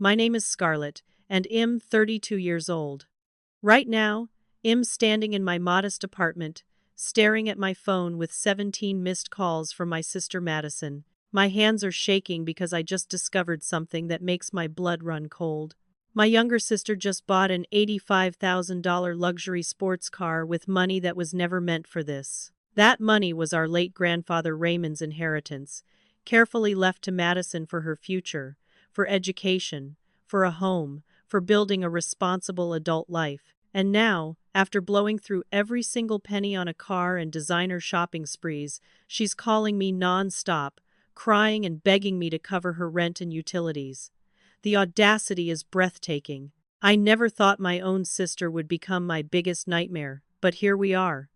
My name is Scarlett, and I'm 32 years old. Right now, I'm standing in my modest apartment, staring at my phone with 17 missed calls from my sister Madison. My hands are shaking because I just discovered something that makes my blood run cold. My younger sister just bought an $85,000 luxury sports car with money that was never meant for this. That money was our late grandfather Raymond's inheritance, carefully left to Madison for her future, for education, for a home, for building a responsible adult life. And now, after blowing through every single penny on a car and designer shopping sprees, she's calling me non-stop, crying and begging me to cover her rent and utilities. The audacity is breathtaking. I never thought my own sister would become my biggest nightmare, but here we are.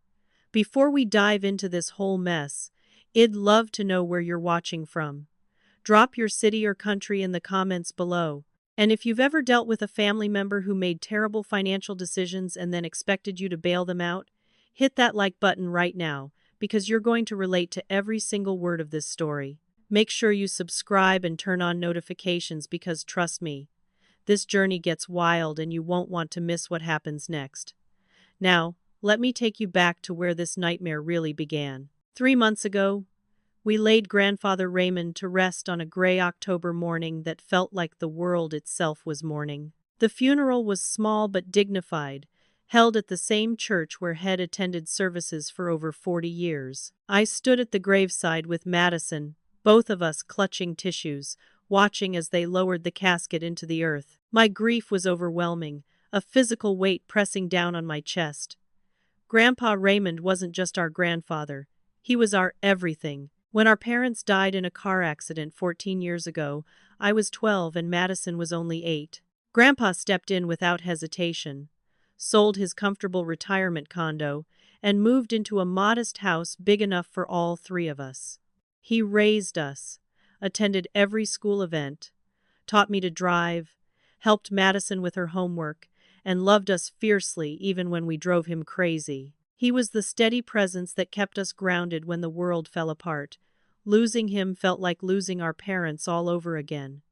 Before we dive into this whole mess, I'd love to know where you're watching from. Drop your city or country in the comments below. And if you've ever dealt with a family member who made terrible financial decisions and then expected you to bail them out, hit that like button right now, because you're going to relate to every single word of this story. Make sure you subscribe and turn on notifications because trust me, this journey gets wild and you won't want to miss what happens next. Now, let me take you back to where this nightmare really began. 3 months ago, we laid Grandfather Raymond to rest on a gray October morning that felt like the world itself was mourning. The funeral was small but dignified, held at the same church where Head attended services for over 40 years. I stood at the graveside with Madison, both of us clutching tissues, watching as they lowered the casket into the earth. My grief was overwhelming, a physical weight pressing down on my chest. Grandpa Raymond wasn't just our grandfather, he was our everything. When our parents died in a car accident 14 years ago, I was 12 and Madison was only 8. Grandpa stepped in without hesitation, sold his comfortable retirement condo, and moved into a modest house big enough for all 3 of us. He raised us, attended every school event, taught me to drive, helped Madison with her homework, and loved us fiercely even when we drove him crazy. He was the steady presence that kept us grounded when the world fell apart. Losing him felt like losing our parents all over again.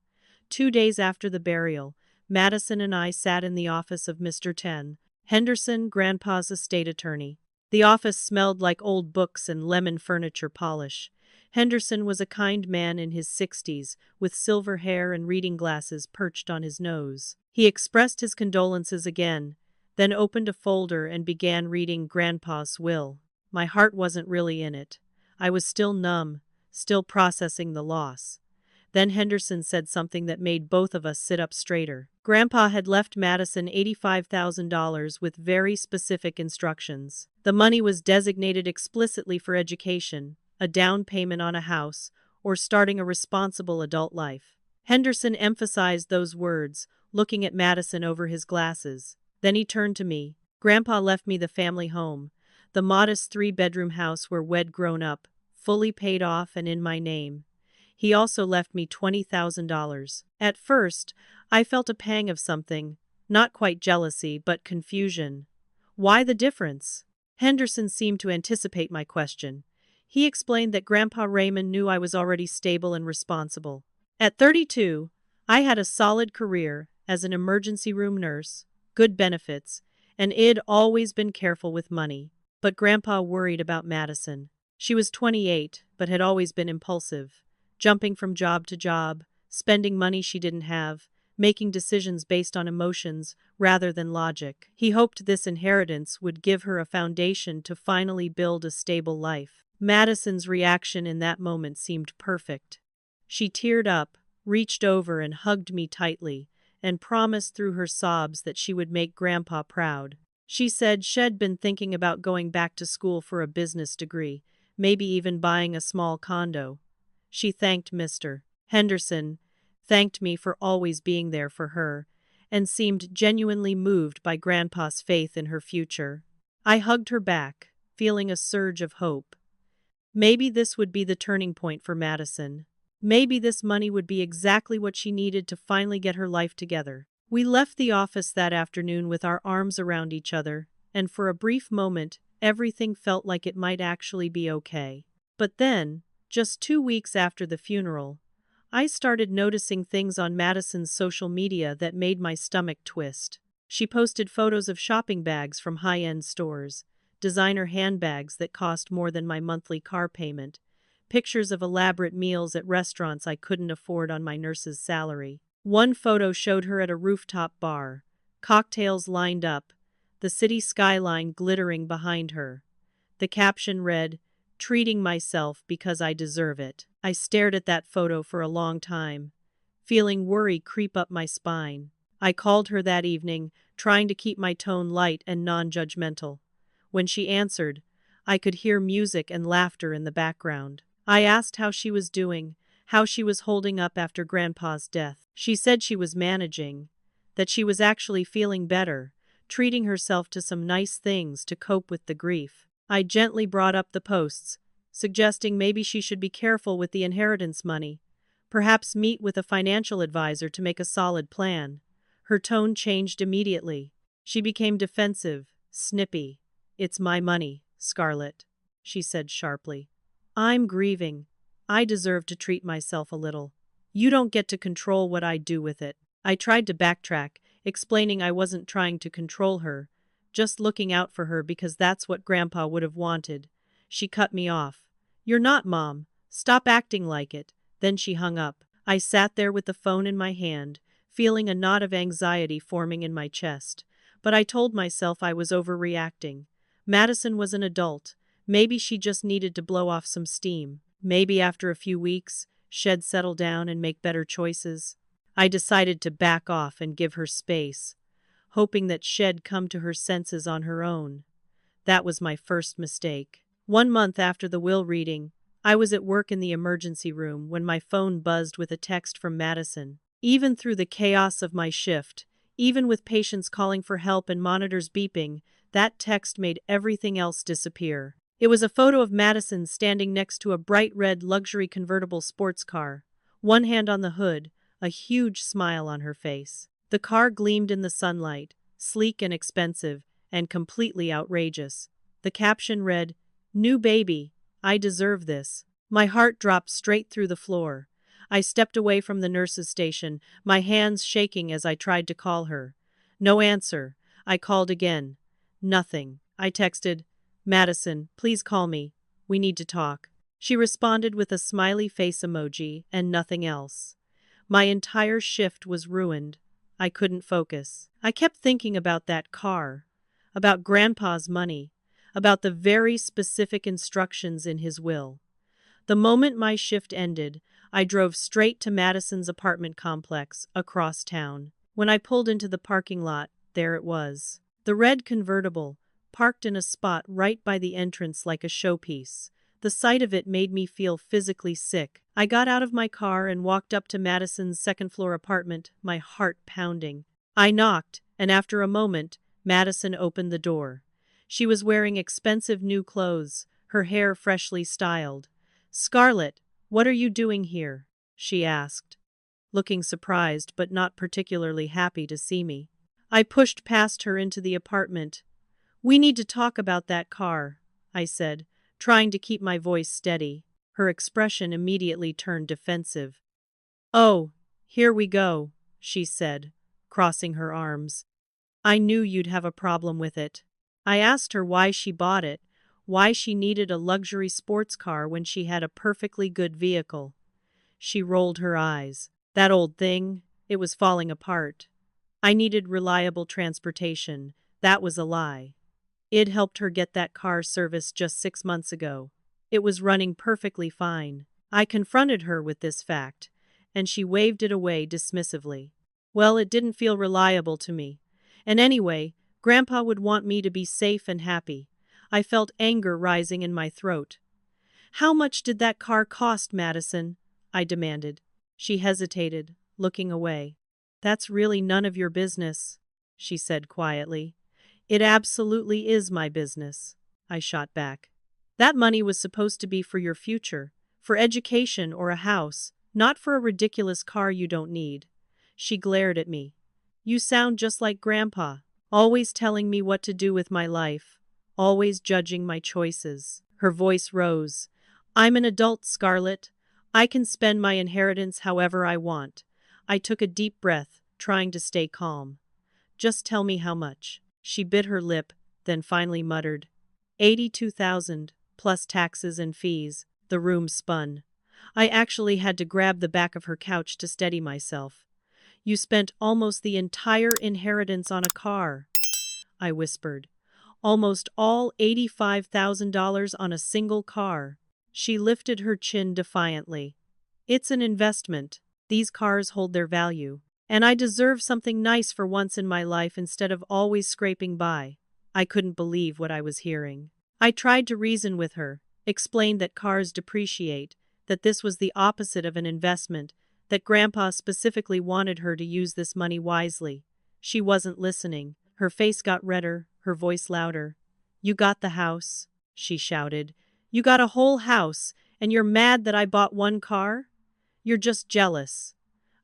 2 days after the burial, Madison and I sat in the office of Mr. Henderson, Grandpa's estate attorney. The office smelled like old books and lemon furniture polish. Henderson was a kind man in his 60s, with silver hair and reading glasses perched on his nose. He expressed his condolences again, then opened a folder and began reading Grandpa's will. My heart wasn't really in it. I was still numb, still processing the loss. Then Henderson said something that made both of us sit up straighter. Grandpa had left Madison $85,000 with very specific instructions. The money was designated explicitly for education, a down payment on a house, or starting a responsible adult life. Henderson emphasized those words, looking at Madison over his glasses. Then he turned to me. Grandpa left me the family home, the modest 3-bedroom house where we'd grown up, fully paid off and in my name. He also left me $20,000. At first, I felt a pang of something, not quite jealousy, but confusion. Why the difference? Henderson seemed to anticipate my question. He explained that Grandpa Raymond knew I was already stable and responsible. At 32, I had a solid career as an emergency room nurse, good benefits, and I'd always been careful with money. But Grandpa worried about Madison. She was 28, but had always been impulsive, jumping from job to job, spending money she didn't have, making decisions based on emotions rather than logic. He hoped this inheritance would give her a foundation to finally build a stable life. Madison's reaction in that moment seemed perfect. She teared up, reached over and hugged me tightly, and promised through her sobs that she would make Grandpa proud. She said she'd been thinking about going back to school for a business degree, maybe even buying a small condo. She thanked Mr. Henderson, thanked me for always being there for her, and seemed genuinely moved by Grandpa's faith in her future. I hugged her back, feeling a surge of hope. Maybe this would be the turning point for Madison. Maybe this money would be exactly what she needed to finally get her life together. We left the office that afternoon with our arms around each other, and for a brief moment, everything felt like it might actually be okay. But then, just 2 weeks after the funeral, I started noticing things on Madison's social media that made my stomach twist. She posted photos of shopping bags from high-end stores, designer handbags that cost more than my monthly car payment, pictures of elaborate meals at restaurants I couldn't afford on my nurse's salary. One photo showed her at a rooftop bar, cocktails lined up, the city skyline glittering behind her. The caption read, "Treating myself because I deserve it." I stared at that photo for a long time, feeling worry creep up my spine. I called her that evening, trying to keep my tone light and non-judgmental. When she answered, I could hear music and laughter in the background. I asked how she was doing, how she was holding up after Grandpa's death. She said she was managing, that she was actually feeling better, treating herself to some nice things to cope with the grief. I gently brought up the posts, suggesting maybe she should be careful with the inheritance money, perhaps meet with a financial advisor to make a solid plan. Her tone changed immediately. She became defensive, snippy. "It's my money, Scarlett," she said sharply. "I'm grieving. I deserve to treat myself a little. You don't get to control what I do with it." I tried to backtrack, explaining I wasn't trying to control her, just looking out for her because that's what Grandpa would have wanted. She cut me off. "You're not, Mom. Stop acting like it." Then she hung up. I sat there with the phone in my hand, feeling a knot of anxiety forming in my chest. But I told myself I was overreacting. Madison was an adult. Maybe she just needed to blow off some steam. Maybe after a few weeks, she'd settle down and make better choices. I decided to back off and give her space, hoping that she'd come to her senses on her own. That was my first mistake. 1 month after the will reading, I was at work in the emergency room when my phone buzzed with a text from Madison. Even through the chaos of my shift, even with patients calling for help and monitors beeping, that text made everything else disappear. It was a photo of Madison standing next to a bright red luxury convertible sports car, one hand on the hood, a huge smile on her face. The car gleamed in the sunlight, sleek and expensive, and completely outrageous. The caption read, "New baby, I deserve this." My heart dropped straight through the floor. I stepped away from the nurse's station, my hands shaking as I tried to call her. No answer. I called again. Nothing. I texted, "Madison, please call me. We need to talk." She responded with a smiley face emoji and nothing else. My entire shift was ruined. I couldn't focus. I kept thinking about that car, about Grandpa's money, about the very specific instructions in his will. The moment my shift ended, I drove straight to Madison's apartment complex across town. When I pulled into the parking lot, there it was. The red convertible, parked in a spot right by the entrance like a showpiece. The sight of it made me feel physically sick. I got out of my car and walked up to Madison's second-floor apartment, my heart pounding. I knocked, and after a moment, Madison opened the door. She was wearing expensive new clothes, her hair freshly styled. "Scarlett, what are you doing here?" she asked, looking surprised but not particularly happy to see me. I pushed past her into the apartment. "We need to talk about that car," I said, trying to keep my voice steady. Her expression immediately turned defensive. "Oh, here we go," she said, crossing her arms. "I knew you'd have a problem with it." I asked her why she bought it, why she needed a luxury sports car when she had a perfectly good vehicle. She rolled her eyes. "That old thing, it was falling apart. I needed reliable transportation. That was a lie." It helped her get that car serviced just 6 months ago. It was running perfectly fine. I confronted her with this fact, and she waved it away dismissively. "Well, it didn't feel reliable to me. And anyway, Grandpa would want me to be safe and happy." I felt anger rising in my throat. "How much did that car cost, Madison?" I demanded. She hesitated, looking away. "That's really none of your business," she said quietly. "It absolutely is my business," I shot back. "That money was supposed to be for your future, for education or a house, not for a ridiculous car you don't need." She glared at me. "You sound just like Grandpa, always telling me what to do with my life, always judging my choices." Her voice rose. "I'm an adult, Scarlett. I can spend my inheritance however I want. I took a deep breath, trying to stay calm. Just tell me how much. She bit her lip, then finally muttered, 82,000, plus taxes and fees. The room spun. I actually had to grab the back of her couch to steady myself. You spent almost the entire inheritance on a car, I whispered. Almost all $85,000 on a single car. She lifted her chin defiantly. It's an investment. These cars hold their value. And I deserve something nice for once in my life instead of always scraping by. I couldn't believe what I was hearing. I tried to reason with her, explained that cars depreciate, that this was the opposite of an investment, that Grandpa specifically wanted her to use this money wisely. She wasn't listening. Her face got redder, her voice louder. You got the house, she shouted. You got a whole house, and you're mad that I bought one car? You're just jealous.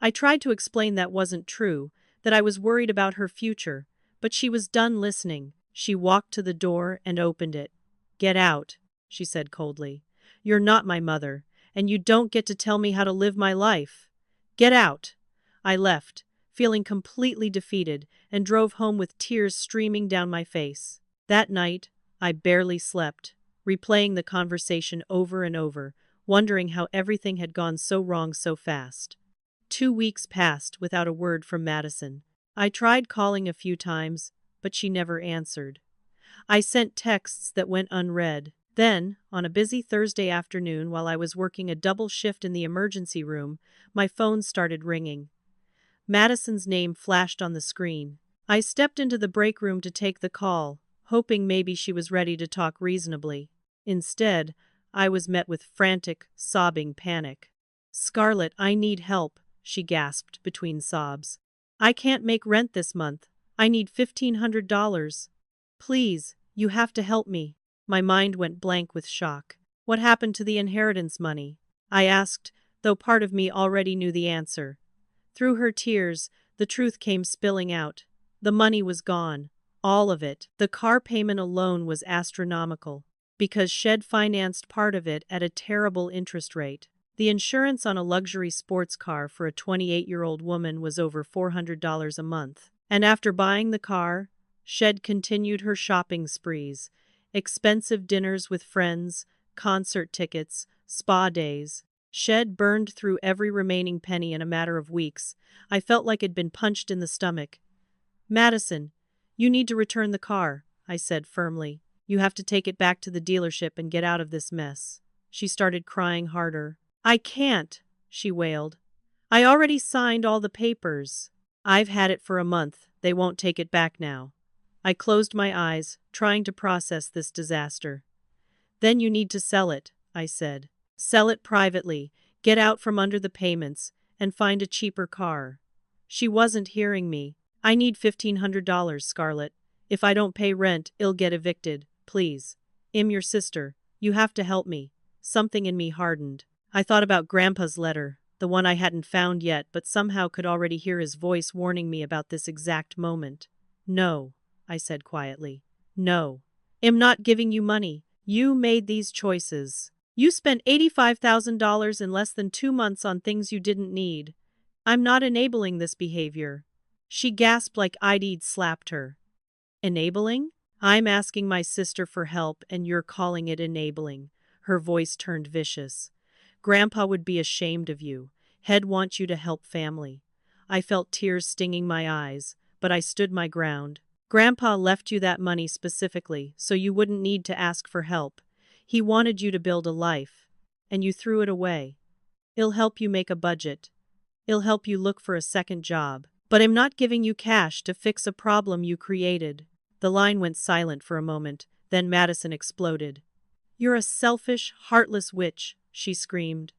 I tried to explain that wasn't true, that I was worried about her future, but she was done listening. She walked to the door and opened it. Get out, she said coldly. You're not my mother, and you don't get to tell me how to live my life. Get out. I left, feeling completely defeated, and drove home with tears streaming down my face. That night, I barely slept, replaying the conversation over and over, wondering how everything had gone so wrong so fast. 2 weeks passed without a word from Madison. I tried calling a few times, but she never answered. I sent texts that went unread. Then, on a busy Thursday afternoon while I was working a double shift in the emergency room, my phone started ringing. Madison's name flashed on the screen. I stepped into the break room to take the call, hoping maybe she was ready to talk reasonably. Instead, I was met with frantic, sobbing panic. "Scarlett, I need help," she gasped between sobs. "I can't make rent this month. I need $1,500. Please, you have to help me." My mind went blank with shock. What happened to the inheritance money? I asked, though part of me already knew the answer. Through her tears, the truth came spilling out. The money was gone. All of it. The car payment alone was astronomical, because Shed financed part of it at a terrible interest rate. The insurance on a luxury sports car for a 28-year-old woman was over $400 a month. And after buying the car, Shed continued her shopping sprees. Expensive dinners with friends, concert tickets, spa days. Shed burned through every remaining penny in a matter of weeks. I felt like I'd been punched in the stomach. "Madison, you need to return the car," I said firmly. "You have to take it back to the dealership and get out of this mess." She started crying harder. "I can't," she wailed. "I already signed all the papers. I've had it for a month. They won't take it back now." I closed my eyes, trying to process this disaster. "Then you need to sell it," I said. "Sell it privately, get out from under the payments, and find a cheaper car." She wasn't hearing me. "I need $1,500, Scarlett. If I don't pay rent, I'll get evicted. Please. I'm your sister. You have to help me." Something in me hardened. I thought about Grandpa's letter, the one I hadn't found yet but somehow could already hear his voice warning me about this exact moment. "No," I said quietly. "No. I'm not giving you money. You made these choices. You spent $85,000 in less than 2 months on things you didn't need. I'm not enabling this behavior." She gasped like I'd slapped her. "Enabling? I'm asking my sister for help and you're calling it enabling." Her voice turned vicious. "Grandpa would be ashamed of you. He'd want you to help family." I felt tears stinging my eyes, but I stood my ground. "Grandpa left you that money specifically so you wouldn't need to ask for help. He wanted you to build a life. And you threw it away. I'll help you make a budget. I'll help you look for a second job. But I'm not giving you cash to fix a problem you created." The line went silent for a moment, then Madison exploded. "You're a selfish, heartless witch," she screamed.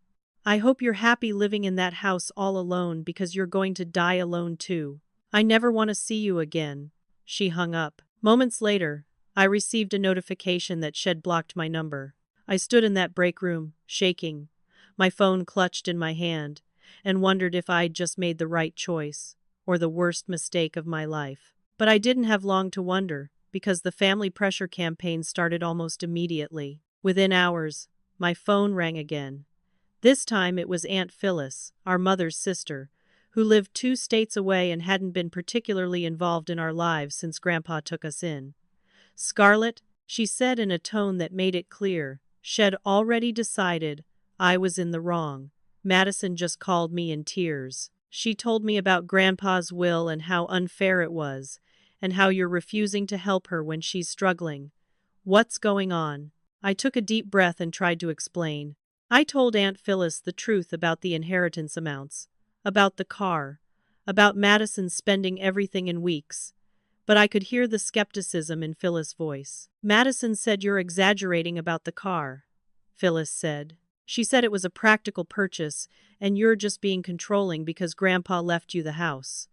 "I hope you're happy living in that house all alone because you're going to die alone too. I never want to see you again." She hung up. Moments later, I received a notification that Shed blocked my number. I stood in that break room, shaking, my phone clutched in my hand, and wondered if I'd just made the right choice, or the worst mistake of my life. But I didn't have long to wonder, because the family pressure campaign started almost immediately. Within hours, my phone rang again. This time it was Aunt Phyllis, our mother's sister, who lived 2 states away and hadn't been particularly involved in our lives since Grandpa took us in. "Scarlett," she said in a tone that made it clear, she'd already decided I was in the wrong. Madison just called me in tears. She told me about Grandpa's will and how unfair it was, and how you're refusing to help her when she's struggling. What's going on? I took a deep breath and tried to explain. I told Aunt Phyllis the truth about the inheritance amounts, about the car, about Madison spending everything in weeks. But I could hear the skepticism in Phyllis' voice. "Madison said you're exaggerating about the car," Phyllis said. "She said it was a practical purchase, and you're just being controlling because Grandpa left you the house."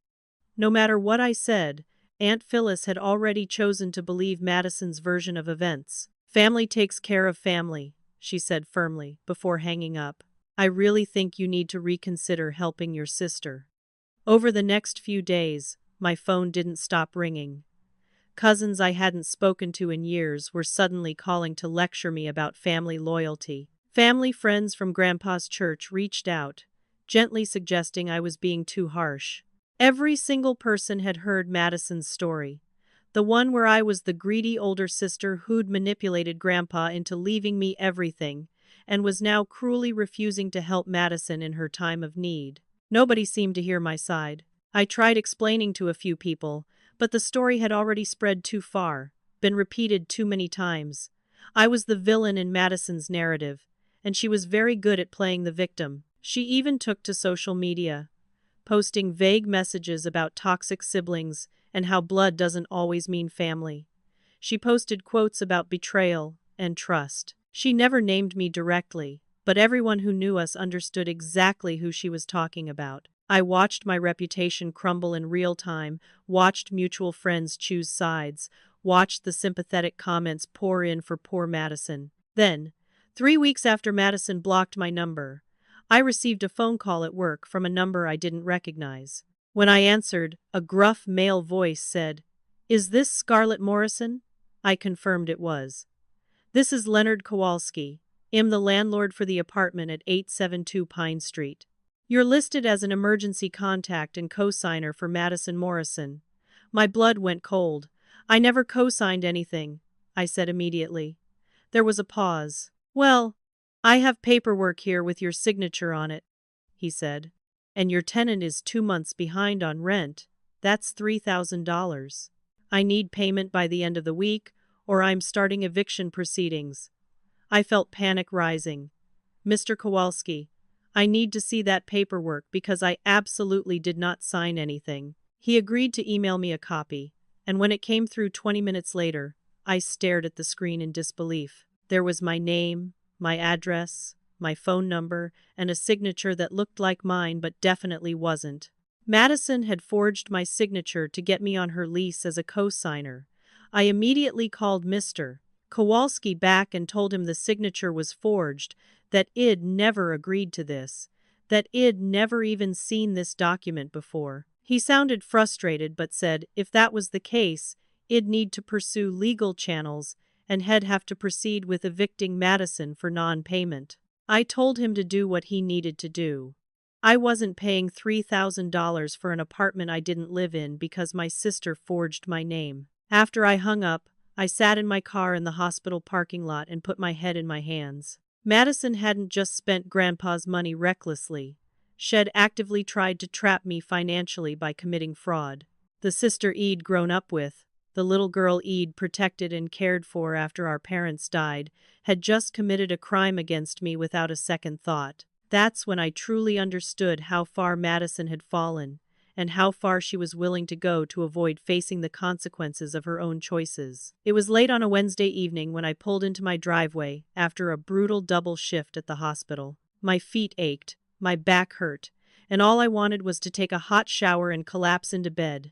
No matter what I said, Aunt Phyllis had already chosen to believe Madison's version of events. "Family takes care of family," she said firmly, before hanging up. "I really think you need to reconsider helping your sister." Over the next few days, my phone didn't stop ringing. Cousins I hadn't spoken to in years were suddenly calling to lecture me about family loyalty. Family friends from Grandpa's church reached out, gently suggesting I was being too harsh. Every single person had heard Madison's story, the one where I was the greedy older sister who'd manipulated Grandpa into leaving me everything, and was now cruelly refusing to help Madison in her time of need. Nobody seemed to hear my side. I tried explaining to a few people, but the story had already spread too far, been repeated too many times. I was the villain in Madison's narrative, and she was very good at playing the victim. She even took to social media, posting vague messages about toxic siblings and how blood doesn't always mean family. She posted quotes about betrayal and trust. She never named me directly, but everyone who knew us understood exactly who she was talking about. I watched my reputation crumble in real time, watched mutual friends choose sides, watched the sympathetic comments pour in for poor Madison. Then, 3 weeks after Madison blocked my number, I received a phone call at work from a number I didn't recognize. When I answered, a gruff male voice said, "Is this Scarlett Morrison?" I confirmed it was. "This is Leonard Kowalski. I'm the landlord for the apartment at 872 Pine Street. You're listed as an emergency contact and co-signer for Madison Morrison." My blood went cold. "I never co-signed anything," I said immediately. There was a pause. "Well, I have paperwork here with your signature on it," he said. "And your tenant is 2 months behind on rent. That's $3,000. I need payment by the end of the week, or I'm starting eviction proceedings." I felt panic rising. "Mr. Kowalski, I need to see that paperwork because I absolutely did not sign anything." He agreed to email me a copy, and when it came through 20 minutes later, I stared at the screen in disbelief. There was my name, my address, my phone number, and a signature that looked like mine but definitely wasn't. Madison had forged my signature to get me on her lease as a co-signer. I immediately called Mr. Kowalski back and told him the signature was forged, that I'd never agreed to this, that I'd never even seen this document before. He sounded frustrated but said if that was the case, I'd need to pursue legal channels and he'd have to proceed with evicting Madison for non-payment. I told him to do what he needed to do. I wasn't paying $3,000 for an apartment I didn't live in because my sister forged my name. After I hung up, I sat in my car in the hospital parking lot and put my head in my hands. Madison hadn't just spent Grandpa's money recklessly. She'd actively tried to trap me financially by committing fraud. The sister I'd grown up with, the little girl I'd protected and cared for after our parents died, had just committed a crime against me without a second thought. That's when I truly understood how far Madison had fallen, and how far she was willing to go to avoid facing the consequences of her own choices. It was late on a Wednesday evening when I pulled into my driveway after a brutal double shift at the hospital. My feet ached, my back hurt, and all I wanted was to take a hot shower and collapse into bed.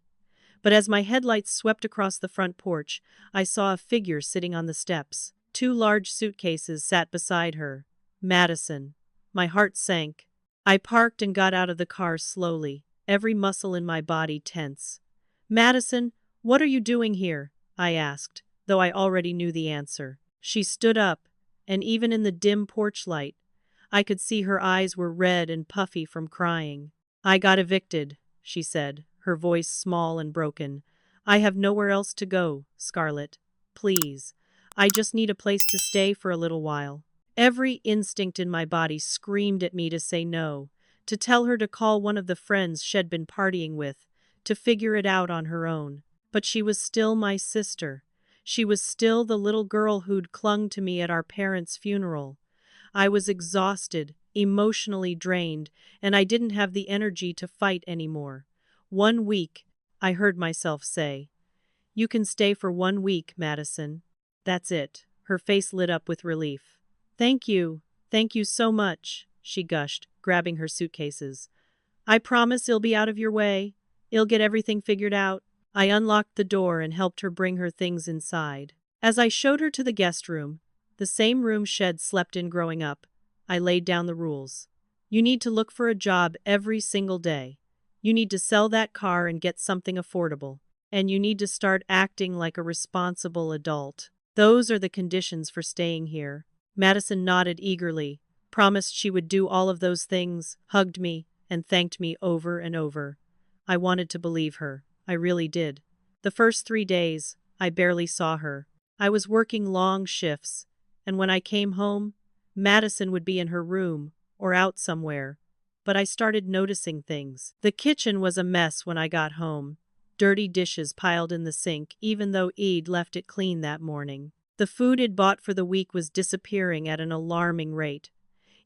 But as my headlights swept across the front porch, I saw a figure sitting on the steps. 2 large suitcases sat beside her. Madison. My heart sank. I parked and got out of the car slowly, every muscle in my body tense. "Madison, what are you doing here?" I asked, though I already knew the answer. She stood up, and even in the dim porch light, I could see her eyes were red and puffy from crying. I got evicted, she said, her voice small and broken. I have nowhere else to go, Scarlett. Please. I just need a place to stay for a little while. Every instinct in my body screamed at me to say no, to tell her to call one of the friends she'd been partying with, to figure it out on her own. But she was still my sister. She was still the little girl who'd clung to me at our parents' funeral. I was exhausted, emotionally drained, and I didn't have the energy to fight anymore. 1 week, I heard myself say. You can stay for 1 week, Madison. That's it. Her face lit up with relief. Thank you so much, she gushed, grabbing her suitcases. I promise it'll be out of your way. I'll get everything figured out. I unlocked the door and helped her bring her things inside. As I showed her to the guest room, the same room Shed slept in growing up, I laid down the rules. You need to look for a job every single day. You need to sell that car and get something affordable. And you need to start acting like a responsible adult. Those are the conditions for staying here. Madison nodded eagerly, promised she would do all of those things, hugged me, and thanked me over and over. I wanted to believe her. I really did. The first 3 days, I barely saw her. I was working long shifts, and when I came home, Madison would be in her room or out somewhere. But I started noticing things. The kitchen was a mess when I got home. Dirty dishes piled in the sink, even though Eid left it clean that morning. The food I'd bought for the week was disappearing at an alarming rate.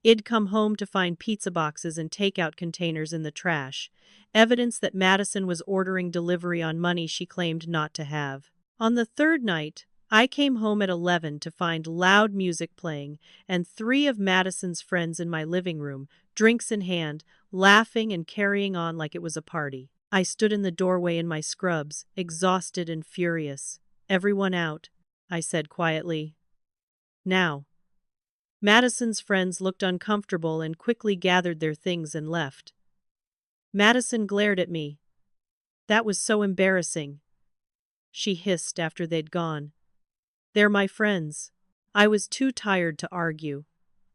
I'd come home to find pizza boxes and takeout containers in the trash, evidence that Madison was ordering delivery on money she claimed not to have. On the third night, I came home at 11 to find loud music playing and 3 of Madison's friends in my living room, drinks in hand, laughing and carrying on like it was a party. I stood in the doorway in my scrubs, exhausted and furious. Everyone out, I said quietly. Now. Madison's friends looked uncomfortable and quickly gathered their things and left. Madison glared at me. That was so embarrassing, she hissed after they'd gone. They're my friends. I was too tired to argue.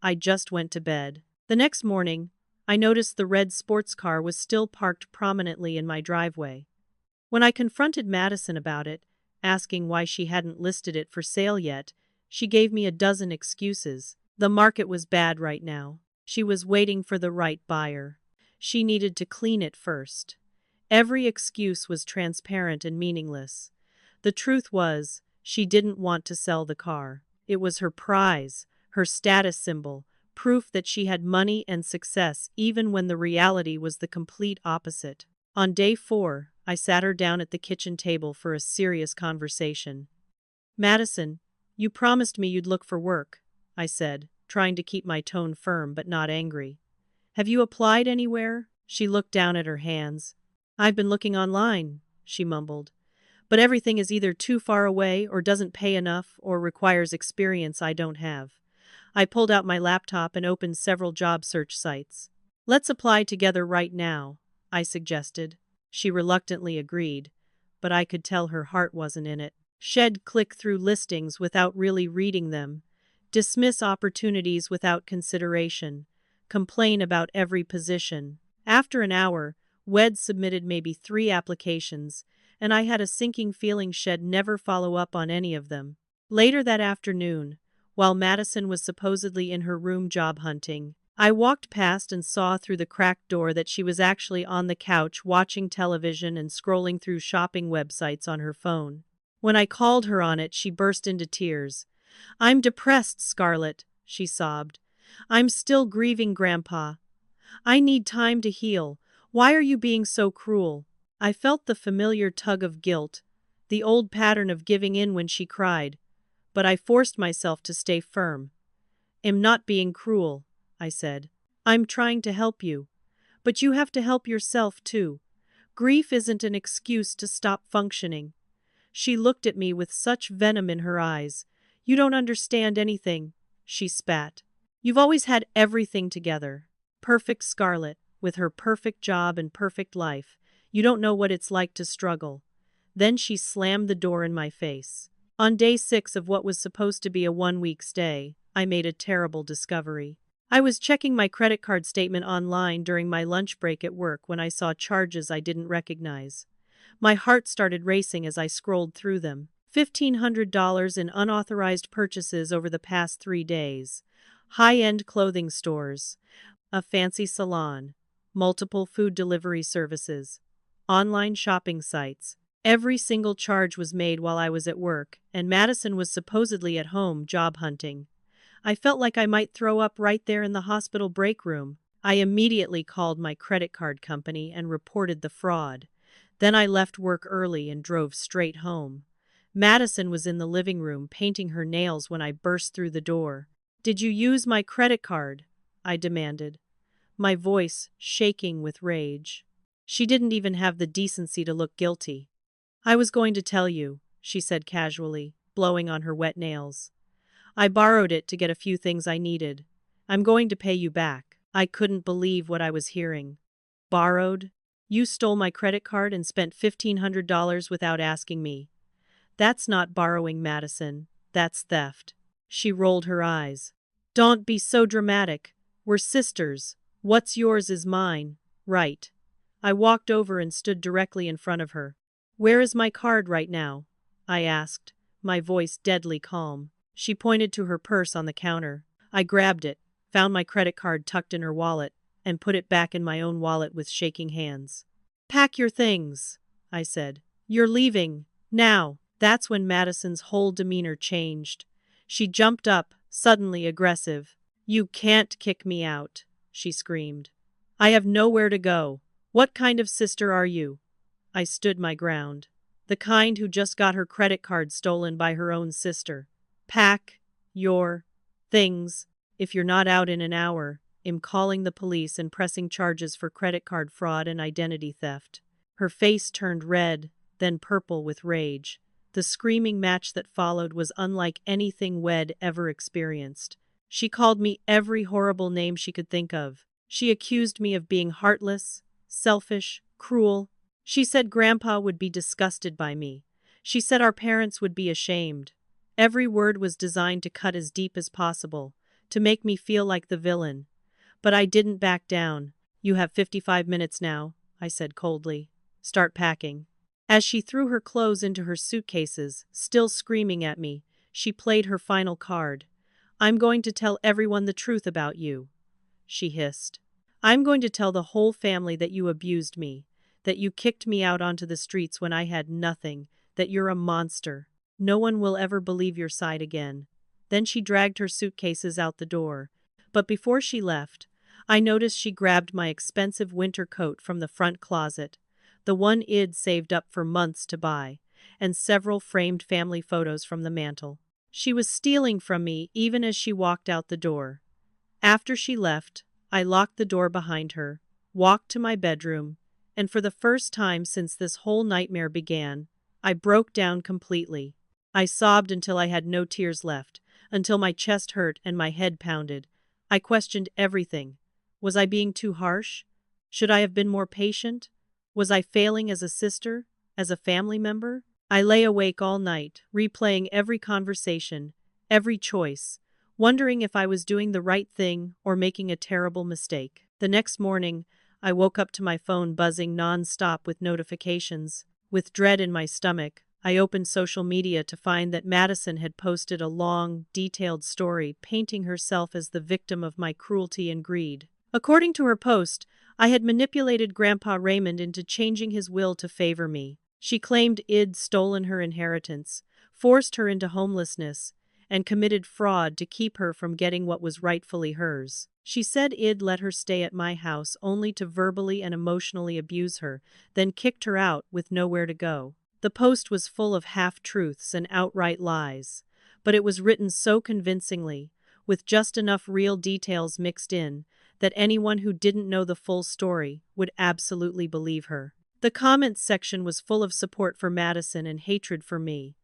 I just went to bed. The next morning, I noticed the red sports car was still parked prominently in my driveway. When I confronted Madison about it, asking why she hadn't listed it for sale yet, she gave me a dozen excuses. The market was bad right now. She was waiting for the right buyer. She needed to clean it first. Every excuse was transparent and meaningless. The truth was, she didn't want to sell the car. It was her prize, her status symbol, proof that she had money and success even when the reality was the complete opposite. On day 4, I sat her down at the kitchen table for a serious conversation. Madison, you promised me you'd look for work, I said, trying to keep my tone firm but not angry. Have you applied anywhere? She looked down at her hands. I've been looking online, she mumbled. But everything is either too far away or doesn't pay enough or requires experience I don't have. I pulled out my laptop and opened several job search sites. Let's apply together right now, I suggested. She reluctantly agreed, but I could tell her heart wasn't in it. She'd click through listings without really reading them, dismiss opportunities without consideration, complain about every position. After an hour, Wed submitted maybe 3 applications, and I had a sinking feeling she'd never follow up on any of them. Later that afternoon, while Madison was supposedly in her room job hunting, I walked past and saw through the cracked door that she was actually on the couch watching television and scrolling through shopping websites on her phone. When I called her on it, she burst into tears. I'm depressed, Scarlett, she sobbed. I'm still grieving Grandpa. I need time to heal. Why are you being so cruel? I felt the familiar tug of guilt, the old pattern of giving in when she cried, but I forced myself to stay firm. I'm not being cruel, I said. I'm trying to help you. But you have to help yourself too. Grief isn't an excuse to stop functioning. She looked at me with such venom in her eyes. You don't understand anything, she spat. You've always had everything together. Perfect Scarlett, with her perfect job and perfect life. You don't know what it's like to struggle. Then she slammed the door in my face. On day 6 of what was supposed to be a 1-week stay, I made a terrible discovery. I was checking my credit card statement online during my lunch break at work when I saw charges I didn't recognize. My heart started racing as I scrolled through them. $1,500 in unauthorized purchases over the past 3 days. High-end clothing stores. A fancy salon. Multiple food delivery services. Online shopping sites. Every single charge was made while I was at work, and Madison was supposedly at home job hunting. I felt like I might throw up right there in the hospital break room. I immediately called my credit card company and reported the fraud. Then I left work early and drove straight home. Madison was in the living room painting her nails when I burst through the door. "Did you use my credit card?" I demanded, my voice shaking with rage. She didn't even have the decency to look guilty. "I was going to tell you," she said casually, blowing on her wet nails. "I borrowed it to get a few things I needed. I'm going to pay you back." I couldn't believe what I was hearing. "Borrowed? You stole my credit card and spent $1,500 without asking me. That's not borrowing, Madison. That's theft." She rolled her eyes. "Don't be so dramatic. We're sisters. What's yours is mine, right?" I walked over and stood directly in front of her. "Where is my card right now?" I asked, my voice deadly calm. She pointed to her purse on the counter. I grabbed it, found my credit card tucked in her wallet, and put it back in my own wallet with shaking hands. "Pack your things," I said. "You're leaving, now." That's when Madison's whole demeanor changed. She jumped up, suddenly aggressive. "You can't kick me out," she screamed. "I have nowhere to go. What kind of sister are you?" I stood my ground. The kind who just got her credit card stolen by her own sister. "Pack your things. If you're not out in an hour, I'm calling the police and pressing charges for credit card fraud and identity theft." Her face turned red, then purple with rage. The screaming match that followed was unlike anything Wed ever experienced. She called me every horrible name she could think of. She accused me of being heartless, selfish, cruel. She said Grandpa would be disgusted by me. She said our parents would be ashamed. Every word was designed to cut as deep as possible, to make me feel like the villain. But I didn't back down. "You have 55 minutes now," I said coldly. "Start packing." As she threw her clothes into her suitcases, still screaming at me, she played her final card. "I'm going to tell everyone the truth about you," she hissed. "I'm going to tell the whole family that you abused me, that you kicked me out onto the streets when I had nothing, that you're a monster. No one will ever believe your side again." Then she dragged her suitcases out the door. But before she left, I noticed she grabbed my expensive winter coat from the front closet, the one I'd saved up for months to buy, and several framed family photos from the mantel. She was stealing from me even as she walked out the door. After she left, I locked the door behind her, walked to my bedroom, and for the first time since this whole nightmare began, I broke down completely. I sobbed until I had no tears left, until my chest hurt and my head pounded. I questioned everything. Was I being too harsh? Should I have been more patient? Was I failing as a sister, as a family member? I lay awake all night, replaying every conversation, every choice, wondering if I was doing the right thing or making a terrible mistake. The next morning, I woke up to my phone buzzing non-stop with notifications. With dread in my stomach, I opened social media to find that Madison had posted a long, detailed story painting herself as the victim of my cruelty and greed. According to her post, I had manipulated Grandpa Raymond into changing his will to favor me. She claimed I'd stolen her inheritance, forced her into homelessness, and committed fraud to keep her from getting what was rightfully hers. She said I'd let her stay at my house only to verbally and emotionally abuse her, then kicked her out with nowhere to go. The post was full of half-truths and outright lies, but it was written so convincingly, with just enough real details mixed in, that anyone who didn't know the full story would absolutely believe her. The comments section was full of support for Madison and hatred for me.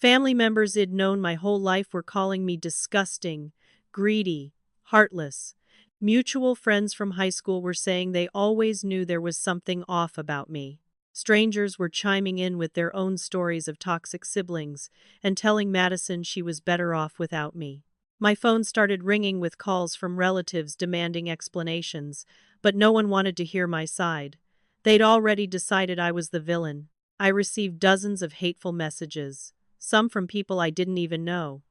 Family members I'd known my whole life were calling me disgusting, greedy, heartless. Mutual friends from high school were saying they always knew there was something off about me. Strangers were chiming in with their own stories of toxic siblings and telling Madison she was better off without me. My phone started ringing with calls from relatives demanding explanations, but no one wanted to hear my side. They'd already decided I was the villain. I received dozens of hateful messages, some from people I didn't even know.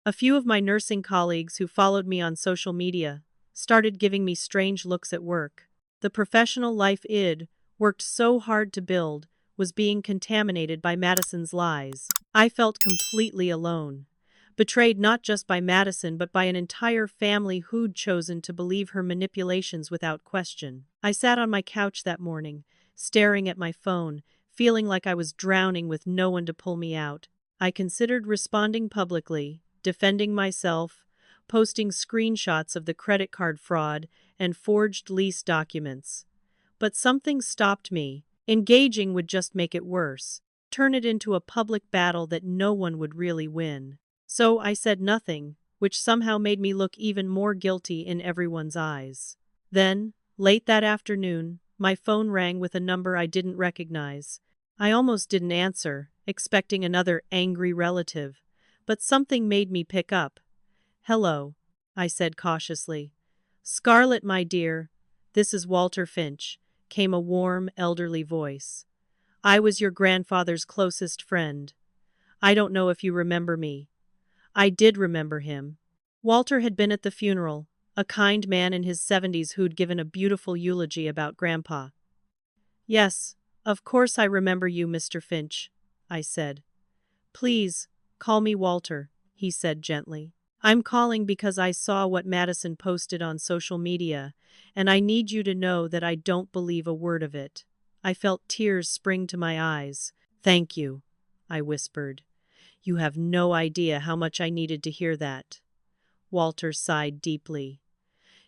A few of my nursing colleagues who followed me on social media started giving me strange looks at work. The professional life I'd worked so hard to build was being contaminated by Madison's lies. I felt completely alone, betrayed not just by Madison but by an entire family who'd chosen to believe her manipulations without question. I sat on my couch that morning, staring at my phone, feeling like I was drowning with no one to pull me out. I considered responding publicly, defending myself, posting screenshots of the credit card fraud and forged lease documents. But something stopped me. Engaging would just make it worse, turn it into a public battle that no one would really win. So I said nothing, which somehow made me look even more guilty in everyone's eyes. Then, late that afternoon, my phone rang with a number I didn't recognize. I almost didn't answer, expecting another angry relative, but something made me pick up. "Hello," I said cautiously. "Scarlett, my dear, this is Walter Finch," came a warm, elderly voice. "I was your grandfather's closest friend. I don't know if you remember me." I did remember him. Walter had been at the funeral, a kind man in his 70s who'd given a beautiful eulogy about Grandpa. "Yes, of course I remember you, Mr. Finch," I said. "Please, call me Walter," he said gently. "I'm calling because I saw what Madison posted on social media, and I need you to know that I don't believe a word of it." I felt tears spring to my eyes. "Thank you," I whispered. "You have no idea how much I needed to hear that." Walter sighed deeply.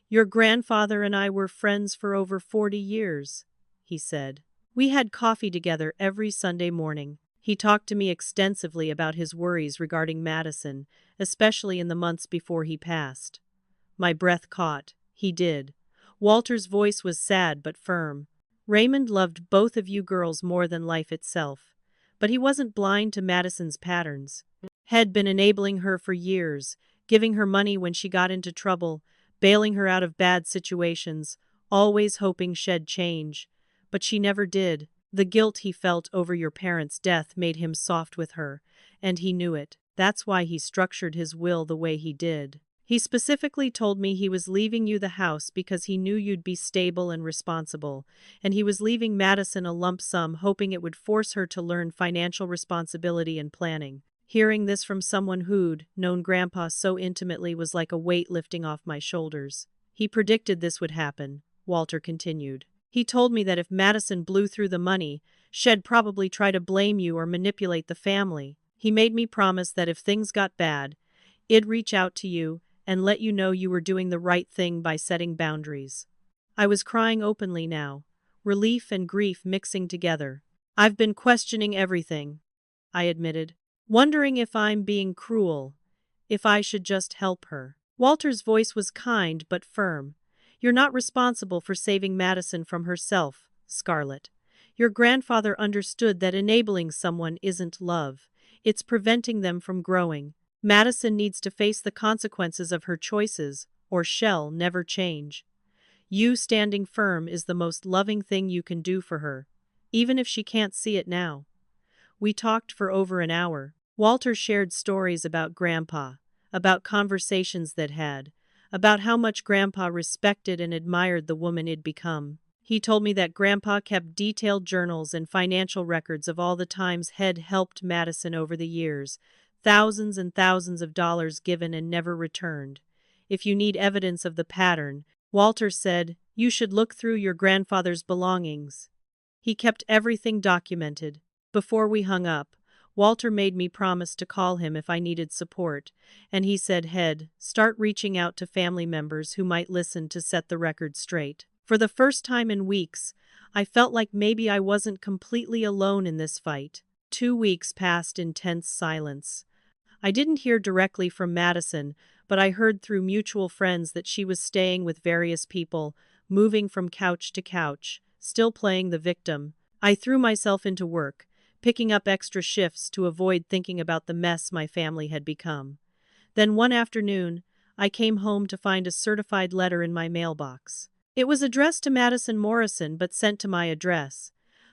"Your grandfather and I were friends for over 40 years, he said. "We had coffee together every Sunday morning. He talked to me extensively about his worries regarding Madison, especially in the months before he passed." My breath caught. He did. Walter's voice was sad but firm. "Raymond loved both of you girls more than life itself. But he wasn't blind to Madison's patterns. Had been enabling her for years, giving her money when she got into trouble, bailing her out of bad situations, always hoping she'd change. But she never did. The guilt he felt over your parents' death made him soft with her, and he knew it. That's why he structured his will the way he did. He specifically told me he was leaving you the house because he knew you'd be stable and responsible, and he was leaving Madison a lump sum hoping it would force her to learn financial responsibility and planning." Hearing this from someone who'd known Grandpa so intimately was like a weight lifting off my shoulders. "He predicted this would happen," Walter continued. "He told me that if Madison blew through the money, she'd probably try to blame you or manipulate the family. He made me promise that if things got bad, I'd reach out to you and let you know you were doing the right thing by setting boundaries." I was crying openly now, relief and grief mixing together. "I've been questioning everything," I admitted, "wondering if I'm being cruel, if I should just help her." Walter's voice was kind but firm. "You're not responsible for saving Madison from herself, Scarlett. Your grandfather understood that enabling someone isn't love. It's preventing them from growing. Madison needs to face the consequences of her choices, or she'll never change. You standing firm is the most loving thing you can do for her, even if she can't see it now." We talked for over an hour. Walter shared stories about Grandpa, about conversations that had, about how much Grandpa respected and admired the woman he'd become. He told me that Grandpa kept detailed journals and financial records of all the times he'd helped Madison over the years, thousands and thousands of dollars given and never returned. "If you need evidence of the pattern," Walter said, "you should look through your grandfather's belongings. He kept everything documented." Before we hung up, Walter made me promise to call him if I needed support, and he said he'd start reaching out to family members who might listen to set the record straight. For the first time in weeks, I felt like maybe I wasn't completely alone in this fight. 2 weeks passed in tense silence. I didn't hear directly from Madison, but I heard through mutual friends that she was staying with various people, moving from couch to couch, still playing the victim. I threw myself into work, picking up extra shifts to avoid thinking about the mess my family had become. Then one afternoon, I came home to find a certified letter in my mailbox. It was addressed to Madison Morrison but sent to my address.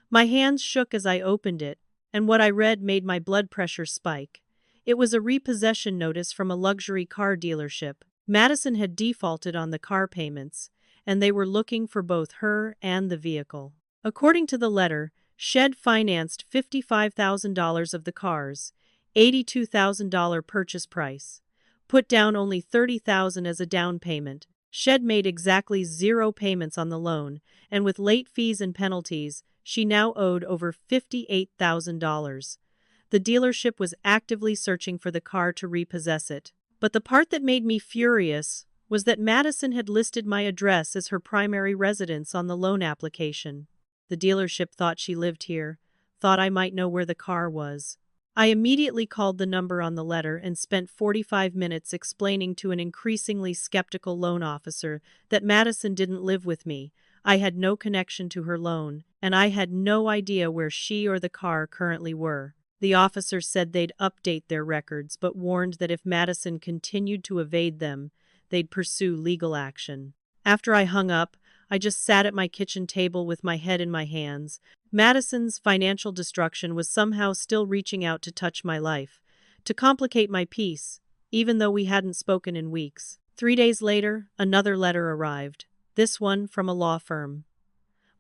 My hands shook as I opened it, and what I read made my blood pressure spike. It was a repossession notice from a luxury car dealership. Madison had defaulted on the car payments, and they were looking for both her and the vehicle. According to the letter, Shed financed $55,000 of the car's $82,000 purchase price, put down only $30,000 as a down payment. Shed made exactly 0 payments on the loan, and with late fees and penalties, she now owed over $58,000. The dealership was actively searching for the car to repossess it. But the part that made me furious was that Madison had listed my address as her primary residence on the loan application. The dealership thought she lived here, thought I might know where the car was. I immediately called the number on the letter and spent 45 minutes explaining to an increasingly skeptical loan officer that Madison didn't live with me, I had no connection to her loan, and I had no idea where she or the car currently were. The officer said they'd update their records, but warned that if Madison continued to evade them, they'd pursue legal action. After I hung up, I just sat at my kitchen table with my head in my hands. Madison's financial destruction was somehow still reaching out to touch my life, to complicate my peace, even though we hadn't spoken in weeks. 3 days later, another letter arrived, this one from a law firm.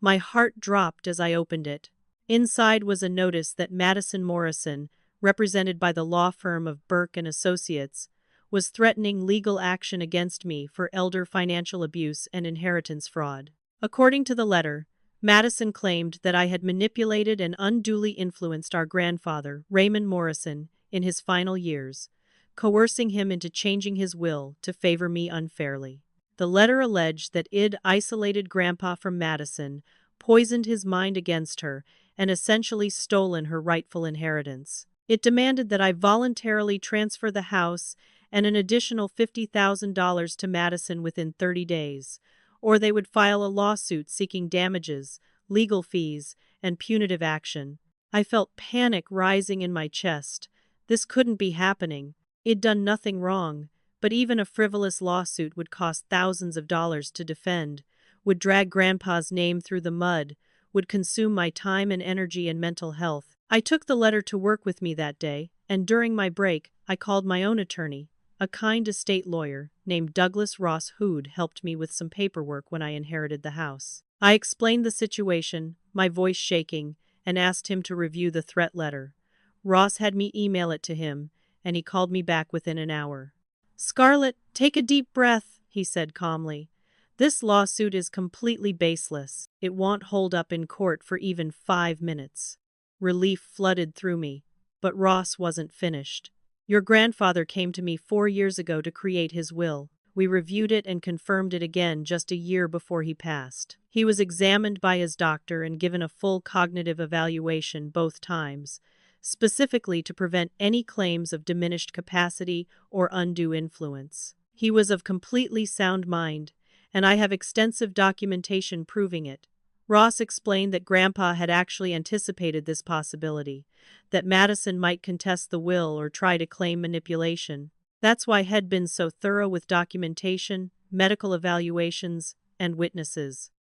My heart dropped as I opened it. Inside was a notice that Madison Morrison, represented by the law firm of Burke and Associates, was threatening legal action against me for elder financial abuse and inheritance fraud. According to the letter, Madison claimed that I had manipulated and unduly influenced our grandfather, Raymond Morrison, in his final years, coercing him into changing his will to favor me unfairly. The letter alleged that I'd isolated Grandpa from Madison, poisoned his mind against her, and essentially stolen her rightful inheritance. It demanded that I voluntarily transfer the house and an additional $50,000 to Madison within 30 days, or they would file a lawsuit seeking damages, legal fees, and punitive action. I felt panic rising in my chest. This couldn't be happening. I'd done nothing wrong, but even a frivolous lawsuit would cost thousands of dollars to defend, would drag Grandpa's name through the mud, would consume my time and energy and mental health. I took the letter to work with me that day, and during my break, I called my own attorney, a kind estate lawyer named Douglas Ross, who'd helped me with some paperwork when I inherited the house. I explained the situation, my voice shaking, and asked him to review the threat letter. Ross had me email it to him, and he called me back within an hour. "Scarlett, take a deep breath," he said calmly. "This lawsuit is completely baseless. It won't hold up in court for even 5 minutes." Relief flooded through me, but Ross wasn't finished. "Your grandfather came to me 4 years ago to create his will. We reviewed it and confirmed it again just a year before he passed. He was examined by his doctor and given a full cognitive evaluation both times, specifically to prevent any claims of diminished capacity or undue influence. He was of completely sound mind, and I have extensive documentation proving it." Ross explained that Grandpa had actually anticipated this possibility, that Madison might contest the will or try to claim manipulation. That's why he'd been so thorough with documentation, medical evaluations, and witnesses.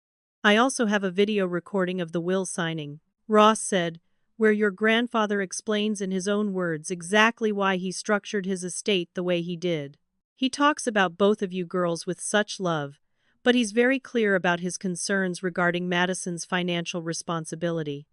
"I also have a video recording of the will signing," Ross said, "where your grandfather explains in his own words exactly why he structured his estate the way he did. He talks about both of you girls with such love, but he's very clear about his concerns regarding Madison's financial responsibility."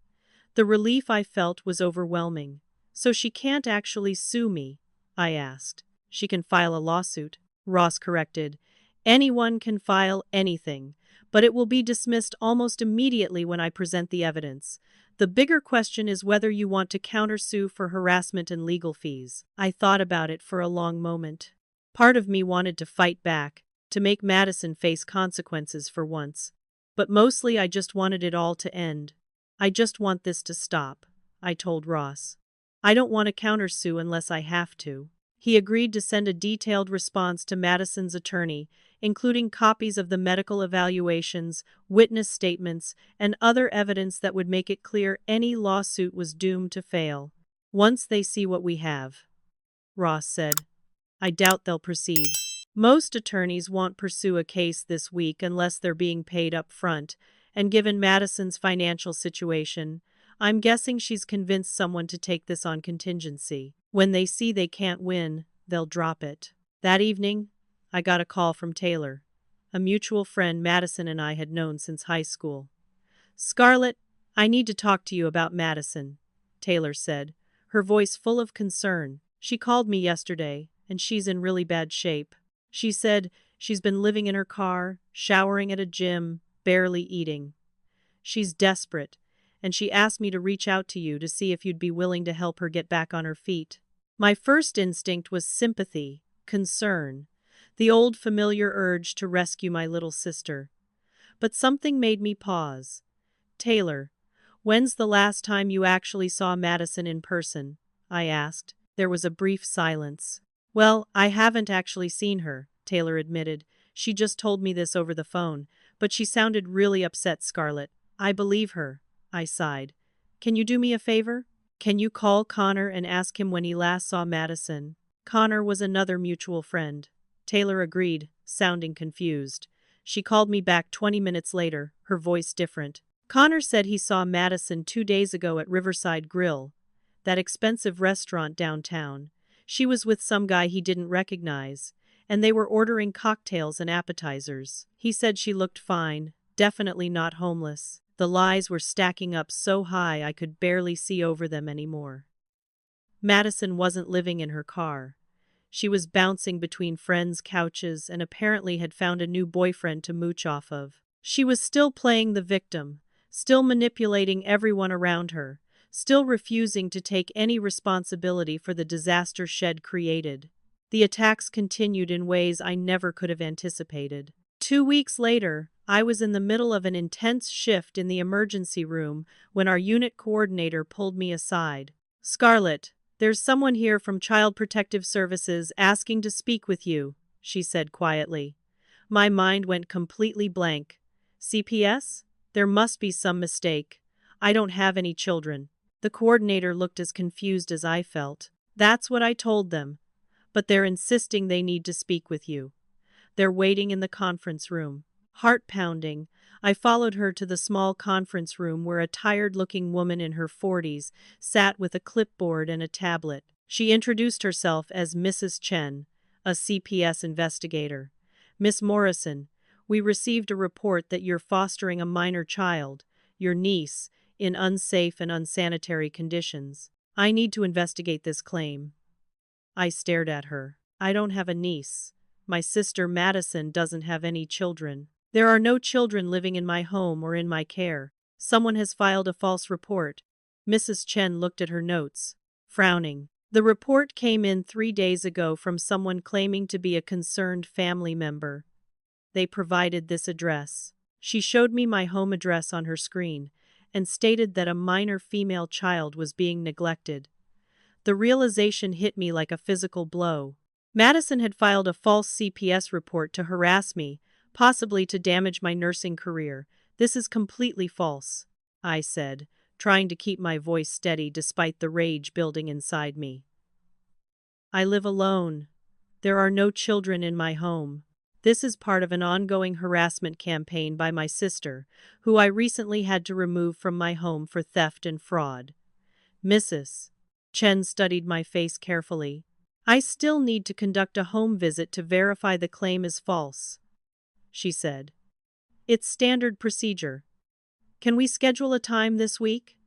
The relief I felt was overwhelming. "So she can't actually sue me?" I asked. "She can file a lawsuit," Ross corrected. "Anyone can file anything, but it will be dismissed almost immediately when I present the evidence. The bigger question is whether you want to countersue for harassment and legal fees." I thought about it for a long moment. Part of me wanted to fight back, to make Madison face consequences for once. But mostly I just wanted it all to end. "I just want this to stop," I told Ross. "I don't want to countersue unless I have to." He agreed to send a detailed response to Madison's attorney, including copies of the medical evaluations, witness statements, and other evidence that would make it clear any lawsuit was doomed to fail. "Once they see what we have," Ross said, I doubt they'll proceed. Most attorneys won't pursue a case this week unless they're being paid up front, and given Madison's financial situation, I'm guessing she's convinced someone to take this on contingency. When they see they can't win, they'll drop it. That evening, I got a call from Taylor, a mutual friend Madison and I had known since high school. "Scarlett, I need to talk to you about Madison," Taylor said, her voice full of concern. "She called me yesterday, and she's in really bad shape. She said she's been living in her car, showering at a gym, barely eating. She's desperate, and she asked me to reach out to you to see if you'd be willing to help her get back on her feet." My first instinct was sympathy, concern, the old familiar urge to rescue my little sister. But something made me pause. "Taylor, when's the last time you actually saw Madison in person?" I asked. There was a brief silence. "Well, I haven't actually seen her," Taylor admitted. "She just told me this over the phone, but she sounded really upset, Scarlett." "I believe her," I sighed. "Can you do me a favor? Can you call Connor and ask him when he last saw Madison?" Connor was another mutual friend. Taylor agreed, sounding confused. She called me back 20 minutes later, her voice different. "Connor said he saw Madison 2 days ago at Riverside Grill, that expensive restaurant downtown. She was with some guy he didn't recognize, and they were ordering cocktails and appetizers. He said she looked fine, definitely not homeless." The lies were stacking up so high I could barely see over them anymore. Madison wasn't living in her car. She was bouncing between friends' couches and apparently had found a new boyfriend to mooch off of. She was still playing the victim, still manipulating everyone around her, still refusing to take any responsibility for the disaster she'd created. The attacks continued in ways I never could have anticipated. 2 weeks later, I was in the middle of an intense shift in the emergency room when our unit coordinator pulled me aside. "Scarlett, there's someone here from Child Protective Services asking to speak with you," she said quietly. My mind went completely blank. "CPS? There must be some mistake. I don't have any children." The coordinator looked as confused as I felt. "That's what I told them. But they're insisting they need to speak with you. They're waiting in the conference room." Heart pounding, I followed her to the small conference room where a tired-looking woman in her 40s sat with a clipboard and a tablet. She introduced herself as Mrs. Chen, a CPS investigator. "Miss Morrison, we received a report that you're fostering a minor child, your niece, in unsafe and unsanitary conditions. I need to investigate this claim." I stared at her. "I don't have a niece. My sister Madison doesn't have any children. There are no children living in my home or in my care. Someone has filed a false report." Mrs. Chen looked at her notes, frowning. "The report came in 3 days ago from someone claiming to be a concerned family member. They provided this address." She showed me my home address on her screen and stated that a minor female child was being neglected. The realization hit me like a physical blow. Madison had filed a false CPS report to harass me, possibly to damage my nursing career. "This is completely false," I said, trying to keep my voice steady despite the rage building inside me. "I live alone. There are no children in my home. This is part of an ongoing harassment campaign by my sister, who I recently had to remove from my home for theft and fraud." "Mrs. Chen studied my face carefully. "I still need to conduct a home visit to verify the claim is false," she said. "It's standard procedure. Can we schedule a time this week?"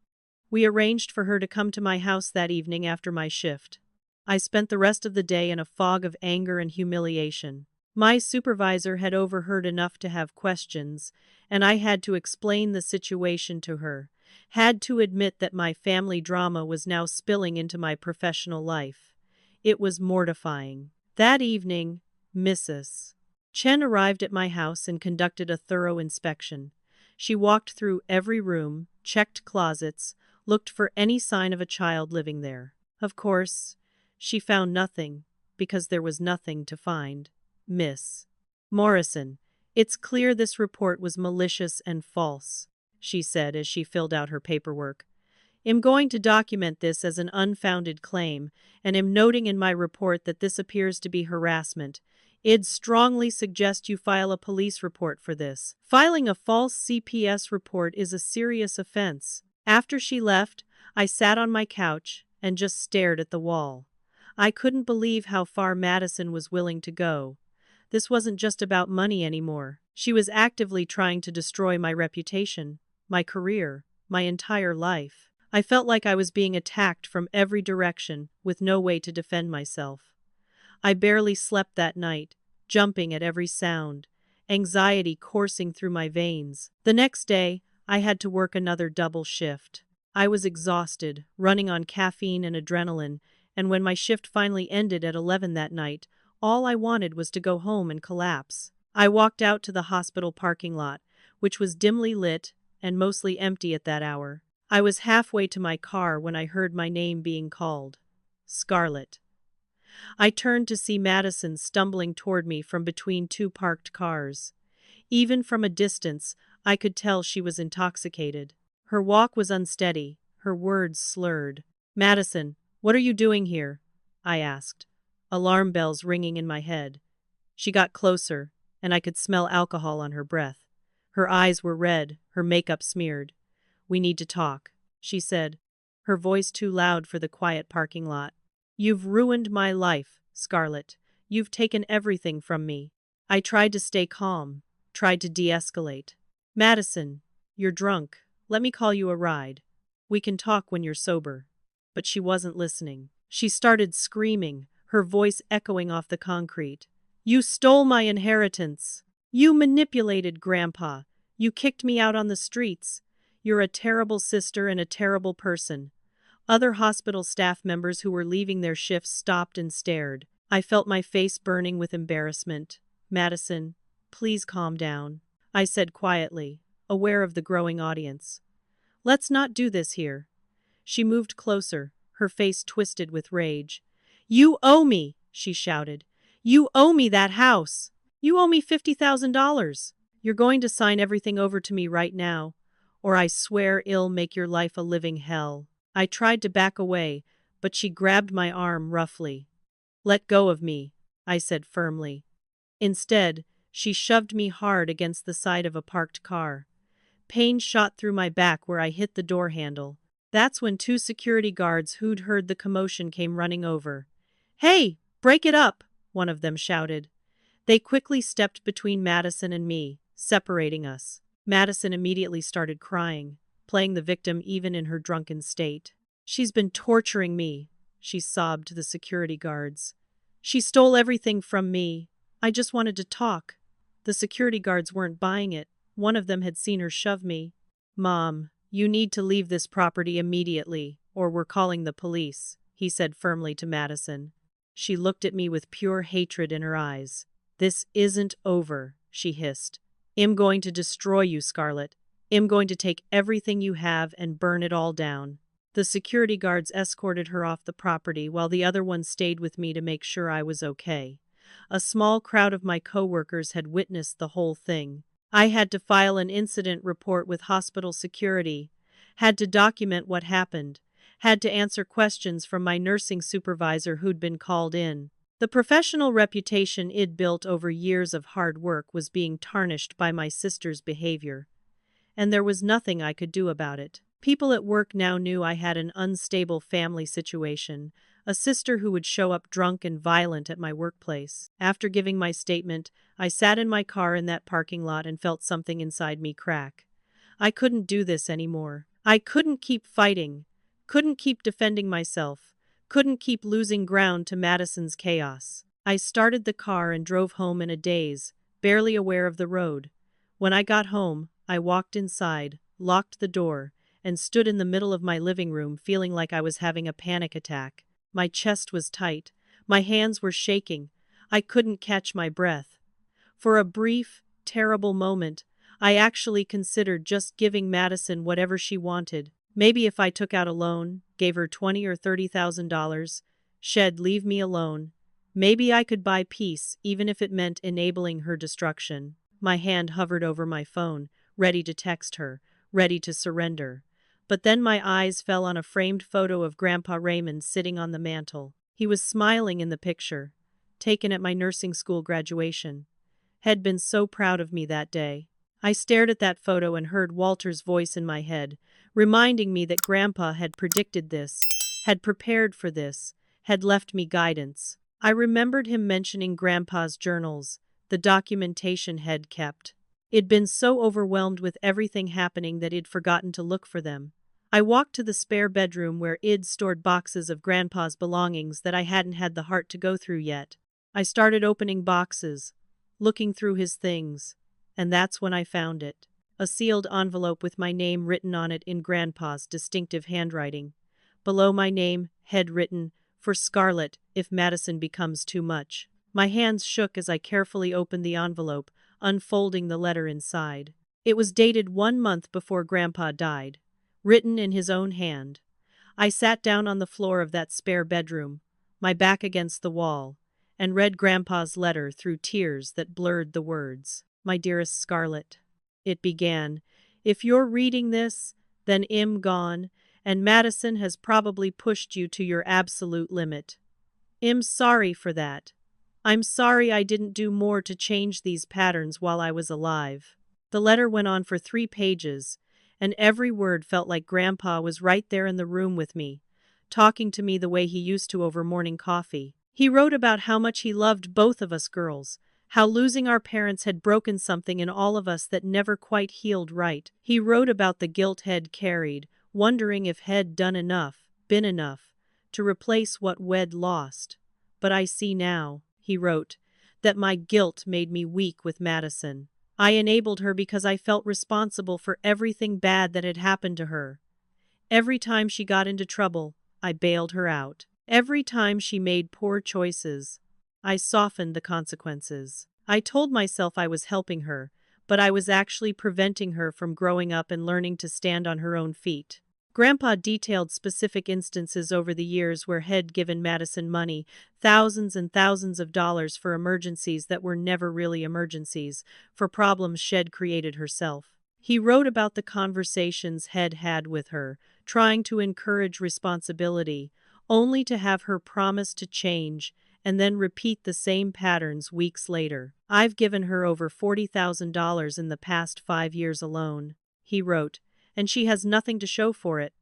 We arranged for her to come to my house that evening after my shift. I spent the rest of the day in a fog of anger and humiliation. My supervisor had overheard enough to have questions, and I had to explain the situation to her, had to admit that my family drama was now spilling into my professional life. It was mortifying. That evening, Mrs. Chen arrived at my house and conducted a thorough inspection. She walked through every room, checked closets, looked for any sign of a child living there. Of course, she found nothing, because there was nothing to find. "Miss Morrison, it's clear this report was malicious and false," she said as she filled out her paperwork. I'm going to document this as an unfounded claim, and am noting in my report that this appears to be harassment. I'd strongly suggest you file a police report for this. Filing a false CPS report is a serious offense. After she left, I sat on my couch and just stared at the wall. I couldn't believe how far Madison was willing to go. This wasn't just about money anymore. She was actively trying to destroy my reputation, my career, my entire life. I felt like I was being attacked from every direction with no way to defend myself. I barely slept that night, jumping at every sound, anxiety coursing through my veins. The next day, I had to work another double shift. I was exhausted, running on caffeine and adrenaline, and when my shift finally ended at 11 that night, all I wanted was to go home and collapse. I walked out to the hospital parking lot, which was dimly lit and mostly empty at that hour. I was halfway to my car when I heard my name being called. Scarlett. I turned to see Madison stumbling toward me from between two parked cars. Even from a distance, I could tell she was intoxicated. Her walk was unsteady, her words slurred. Madison, what are you doing here? I asked, alarm bells ringing in my head. She got closer, and I could smell alcohol on her breath. Her eyes were red, her makeup smeared. We need to talk, she said, her voice too loud for the quiet parking lot. You've ruined my life, Scarlett. You've taken everything from me. I tried to stay calm, tried to de-escalate. Madison, you're drunk. Let me call you a ride. We can talk when you're sober. But she wasn't listening. She started screaming, her voice echoing off the concrete. You stole my inheritance. You manipulated Grandpa. You kicked me out on the streets. You're a terrible sister and a terrible person. Other hospital staff members who were leaving their shifts stopped and stared. I felt my face burning with embarrassment. Madison, please calm down, I said quietly, aware of the growing audience. Let's not do this here. She moved closer, her face twisted with rage. You owe me, she shouted. You owe me that house. You owe me $50,000. You're going to sign everything over to me right now, or I swear I'll make your life a living hell. I tried to back away, but she grabbed my arm roughly. Let go of me, I said firmly. Instead, she shoved me hard against the side of a parked car. Pain shot through my back where I hit the door handle. That's when two security guards who'd heard the commotion came running over. Hey, break it up, one of them shouted. They quickly stepped between Madison and me, separating us. Madison immediately started crying, playing the victim even in her drunken state. She's been torturing me, she sobbed to the security guards. She stole everything from me. I just wanted to talk. The security guards weren't buying it. One of them had seen her shove me. Mom, you need to leave this property immediately, or we're calling the police, he said firmly to Madison. She looked at me with pure hatred in her eyes. This isn't over, she hissed. I'm going to destroy you, Scarlett. I'm going to take everything you have and burn it all down. The security guards escorted her off the property while the other one stayed with me to make sure I was okay. A small crowd of my coworkers had witnessed the whole thing. I had to file an incident report with hospital security, had to document what happened, had to answer questions from my nursing supervisor who'd been called in. The professional reputation I'd built over years of hard work was being tarnished by my sister's behavior. And there was nothing I could do about it. People at work now knew I had an unstable family situation, a sister who would show up drunk and violent at my workplace. After giving my statement, I sat in my car in that parking lot and felt something inside me crack. I couldn't do this anymore. I couldn't keep fighting, couldn't keep defending myself, couldn't keep losing ground to Madison's chaos. I started the car and drove home in a daze, barely aware of the road. When I got home, I walked inside, locked the door, and stood in the middle of my living room feeling like I was having a panic attack. My chest was tight. My hands were shaking. I couldn't catch my breath. For a brief, terrible moment, I actually considered just giving Madison whatever she wanted. Maybe if I took out a loan, gave her $20,000 or $30,000, she'd leave me alone. Maybe I could buy peace, even if it meant enabling her destruction. My hand hovered over my phone, ready to text her, ready to surrender. But then my eyes fell on a framed photo of Grandpa Raymond sitting on the mantel. He was smiling in the picture, taken at my nursing school graduation. Had been so proud of me that day. I stared at that photo and heard Walter's voice in my head, reminding me that Grandpa had predicted this, had prepared for this, had left me guidance. I remembered him mentioning Grandpa's journals, the documentation Head kept. It'd been so overwhelmed with everything happening that he'd forgotten to look for them. I walked to the spare bedroom where Id stored boxes of Grandpa's belongings that I hadn't had the heart to go through yet. I started opening boxes, looking through his things, and that's when I found it. A sealed envelope with my name written on it in Grandpa's distinctive handwriting. Below my name, Head written, "For Scarlett, if Madison becomes too much." My hands shook as I carefully opened the envelope, unfolding the letter inside. It was dated 1 month before Grandpa died, written in his own hand. I sat down on the floor of that spare bedroom, my back against the wall, and read Grandpa's letter through tears that blurred the words. "My dearest Scarlett," it began, "if you're reading this, then I'm gone, and Madison has probably pushed you to your absolute limit. I'm sorry for that. I'm sorry I didn't do more to change these patterns while I was alive." The letter went on for 3 pages, and every word felt like Grandpa was right there in the room with me, talking to me the way he used to over morning coffee. He wrote about how much he loved both of us girls, how losing our parents had broken something in all of us that never quite healed right. He wrote about the guilt Head carried, wondering if Head done enough, been enough, to replace what Wed lost. "But I see now," he wrote, "that my guilt made me weak with Madison. I enabled her because I felt responsible for everything bad that had happened to her. Every time she got into trouble, I bailed her out. Every time she made poor choices, I softened the consequences. I told myself I was helping her, but I was actually preventing her from growing up and learning to stand on her own feet." Grandpa detailed specific instances over the years where Head given Madison money, thousands and thousands of dollars for emergencies that were never really emergencies, for problems she'd created herself. He wrote about the conversations Head had with her, trying to encourage responsibility, only to have her promise to change and then repeat the same patterns weeks later. "I've given her over $40,000 in the past 5 years alone," he wrote, "and she has nothing to show for it.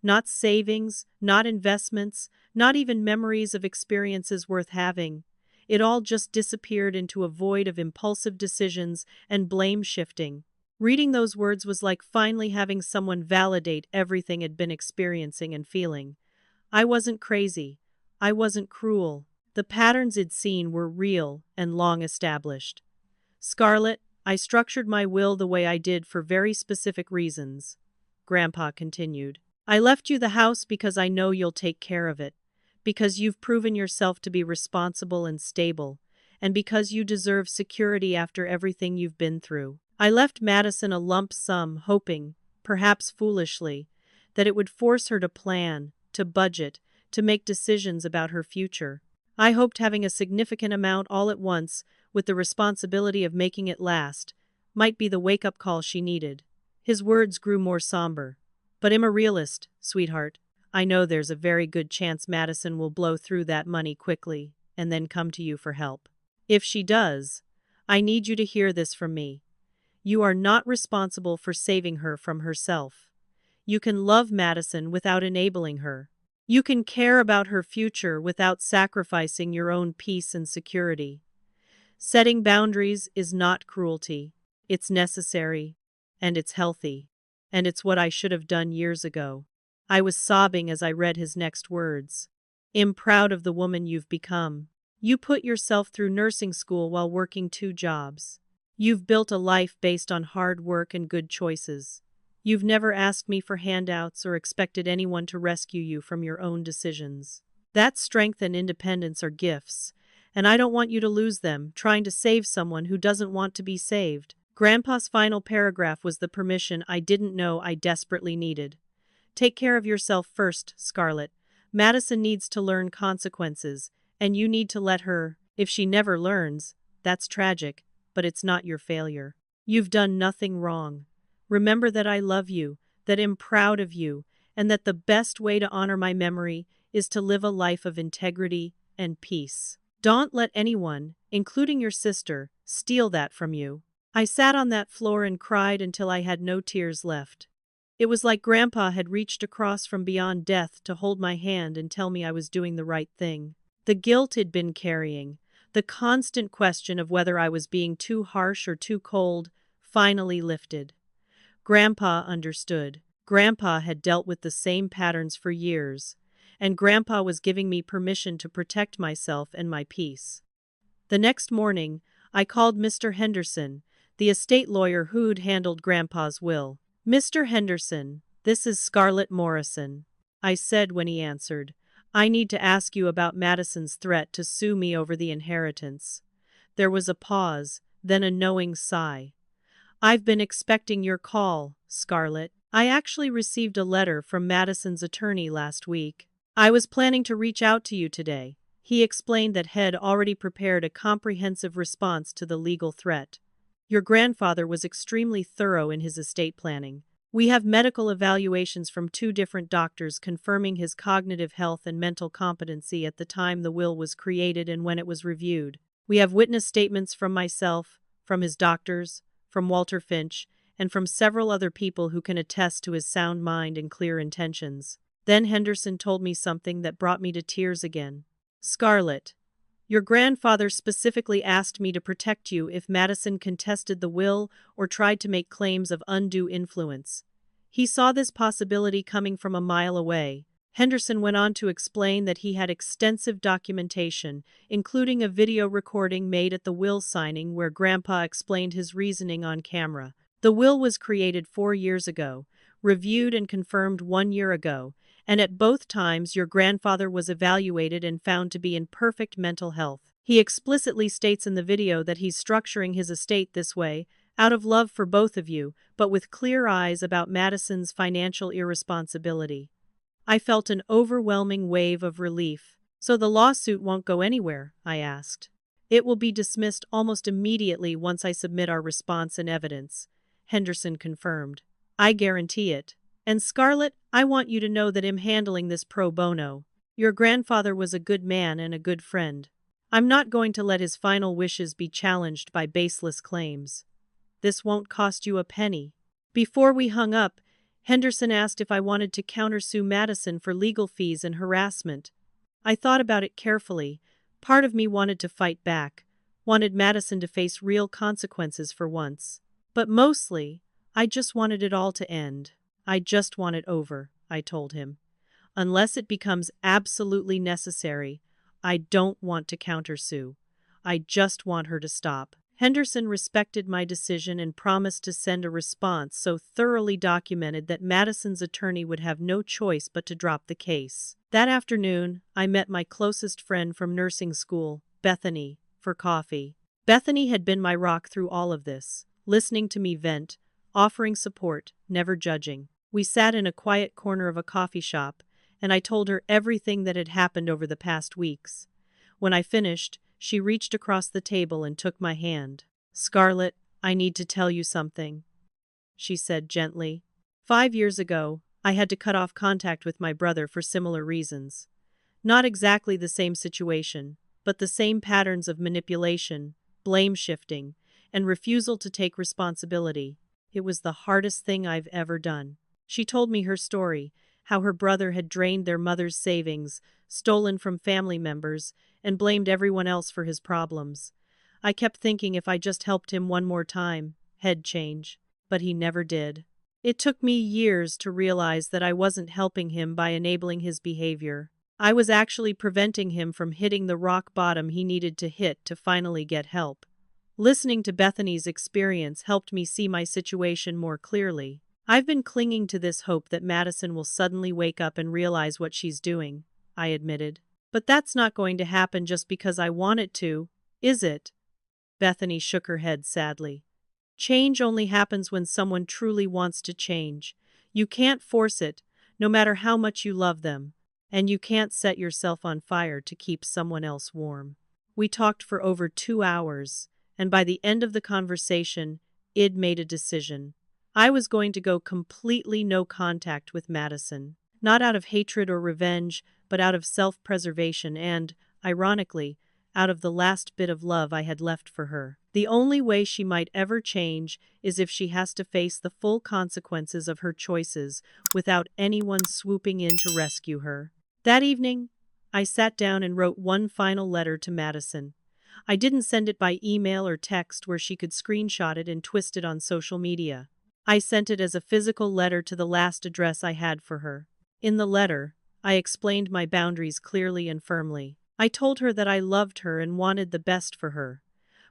Not savings, not investments, not even memories of experiences worth having. It all just disappeared into a void of impulsive decisions and blame shifting." Reading those words was like finally having someone validate everything I'd been experiencing and feeling. I wasn't crazy. I wasn't cruel. The patterns I'd seen were real and long established. "Scarlett, I structured my will the way I did for very specific reasons," Grandpa continued. "I left you the house because I know you'll take care of it, because you've proven yourself to be responsible and stable, and because you deserve security after everything you've been through. I left Madison a lump sum, hoping, perhaps foolishly, that it would force her to plan, to budget, to make decisions about her future. I hoped having a significant amount all at once, with the responsibility of making it last, might be the wake-up call she needed." His words grew more somber. "But I'm a realist, sweetheart. I know there's a very good chance Madison will blow through that money quickly and then come to you for help. If she does, I need you to hear this from me. You are not responsible for saving her from herself. You can love Madison without enabling her. You can care about her future without sacrificing your own peace and security. Setting boundaries is not cruelty. It's necessary, and it's healthy, and it's what I should have done years ago." I was sobbing as I read his next words. "I'm proud of the woman you've become. You put yourself through nursing school while working 2 jobs. You've built a life based on hard work and good choices. You've never asked me for handouts or expected anyone to rescue you from your own decisions. That strength and independence are gifts, and I don't want you to lose them trying to save someone who doesn't want to be saved." Grandpa's final paragraph was the permission I didn't know I desperately needed. "Take care of yourself first, Scarlett. Madison needs to learn consequences, and you need to let her. If she never learns, that's tragic, but it's not your failure. You've done nothing wrong. Remember that I love you, that I'm proud of you, and that the best way to honor my memory is to live a life of integrity and peace. Don't let anyone, including your sister, steal that from you." I sat on that floor and cried until I had no tears left. It was like Grandpa had reached across from beyond death to hold my hand and tell me I was doing the right thing. The guilt he'd been carrying, the constant question of whether I was being too harsh or too cold, finally lifted. Grandpa understood. Grandpa had dealt with the same patterns for years, and Grandpa was giving me permission to protect myself and my peace. The next morning, I called Mr. Henderson, the estate lawyer who'd handled Grandpa's will. "Mr. Henderson, this is Scarlett Morrison," I said when he answered. "I need to ask you about Madison's threat to sue me over the inheritance." There was a pause, then a knowing sigh. "I've been expecting your call, Scarlett. I actually received a letter from Madison's attorney last week. I was planning to reach out to you today." He explained that Head already prepared a comprehensive response to the legal threat. "Your grandfather was extremely thorough in his estate planning. We have medical evaluations from 2 different doctors confirming his cognitive health and mental competency at the time the will was created and when it was reviewed. We have witness statements from myself, from his doctors, from Walter Finch, and from several other people who can attest to his sound mind and clear intentions." Then Henderson told me something that brought me to tears again. "Scarlett, your grandfather specifically asked me to protect you if Madison contested the will or tried to make claims of undue influence. He saw this possibility coming from a mile away." Henderson went on to explain that he had extensive documentation, including a video recording made at the will signing where Grandpa explained his reasoning on camera. "The will was created 4 years ago, reviewed and confirmed 1 year ago, and at both times your grandfather was evaluated and found to be in perfect mental health. He explicitly states in the video that he's structuring his estate this way, out of love for both of you, but with clear eyes about Madison's financial irresponsibility." I felt an overwhelming wave of relief. "So the lawsuit won't go anywhere?" I asked. "It will be dismissed almost immediately once I submit our response and evidence," Henderson confirmed. "I guarantee it. And Scarlett, I want you to know that I'm handling this pro bono. Your grandfather was a good man and a good friend. I'm not going to let his final wishes be challenged by baseless claims. This won't cost you a penny." Before we hung up, Henderson asked if I wanted to countersue Madison for legal fees and harassment. I thought about it carefully. Part of me wanted to fight back, wanted Madison to face real consequences for once. But mostly, I just wanted it all to end. "I just want it over," I told him. "Unless it becomes absolutely necessary, I don't want to countersue. I just want her to stop." Henderson respected my decision and promised to send a response so thoroughly documented that Madison's attorney would have no choice but to drop the case. That afternoon, I met my closest friend from nursing school, Bethany, for coffee. Bethany had been my rock through all of this, listening to me vent, offering support, never judging. We sat in a quiet corner of a coffee shop, and I told her everything that had happened over the past weeks. When I finished, she reached across the table and took my hand. "Scarlett, I need to tell you something," she said gently. 5 years ago, I had to cut off contact with my brother for similar reasons. Not exactly the same situation, but the same patterns of manipulation, blame shifting, and refusal to take responsibility. It was the hardest thing I've ever done. She told me her story, how her brother had drained their mother's savings, stolen from family members, and blamed everyone else for his problems. I kept thinking if I just helped him one more time, he'd change. But he never did. It took me years to realize that I wasn't helping him by enabling his behavior. I was actually preventing him from hitting the rock bottom he needed to hit to finally get help. Listening to Bethany's experience helped me see my situation more clearly. I've been clinging to this hope that Madison will suddenly wake up and realize what she's doing, I admitted. But that's not going to happen just because I want it to, is it? Bethany shook her head sadly. Change only happens when someone truly wants to change. You can't force it, no matter how much you love them, and you can't set yourself on fire to keep someone else warm. We talked for over 2 hours, and by the end of the conversation, I'd made a decision. I was going to go completely no contact with Madison. Not out of hatred or revenge, but out of self-preservation and, ironically, out of the last bit of love I had left for her. The only way she might ever change is if she has to face the full consequences of her choices without anyone swooping in to rescue her. That evening, I sat down and wrote one final letter to Madison. I didn't send it by email or text where she could screenshot it and twist it on social media. I sent it as a physical letter to the last address I had for her. In the letter, I explained my boundaries clearly and firmly. I told her that I loved her and wanted the best for her,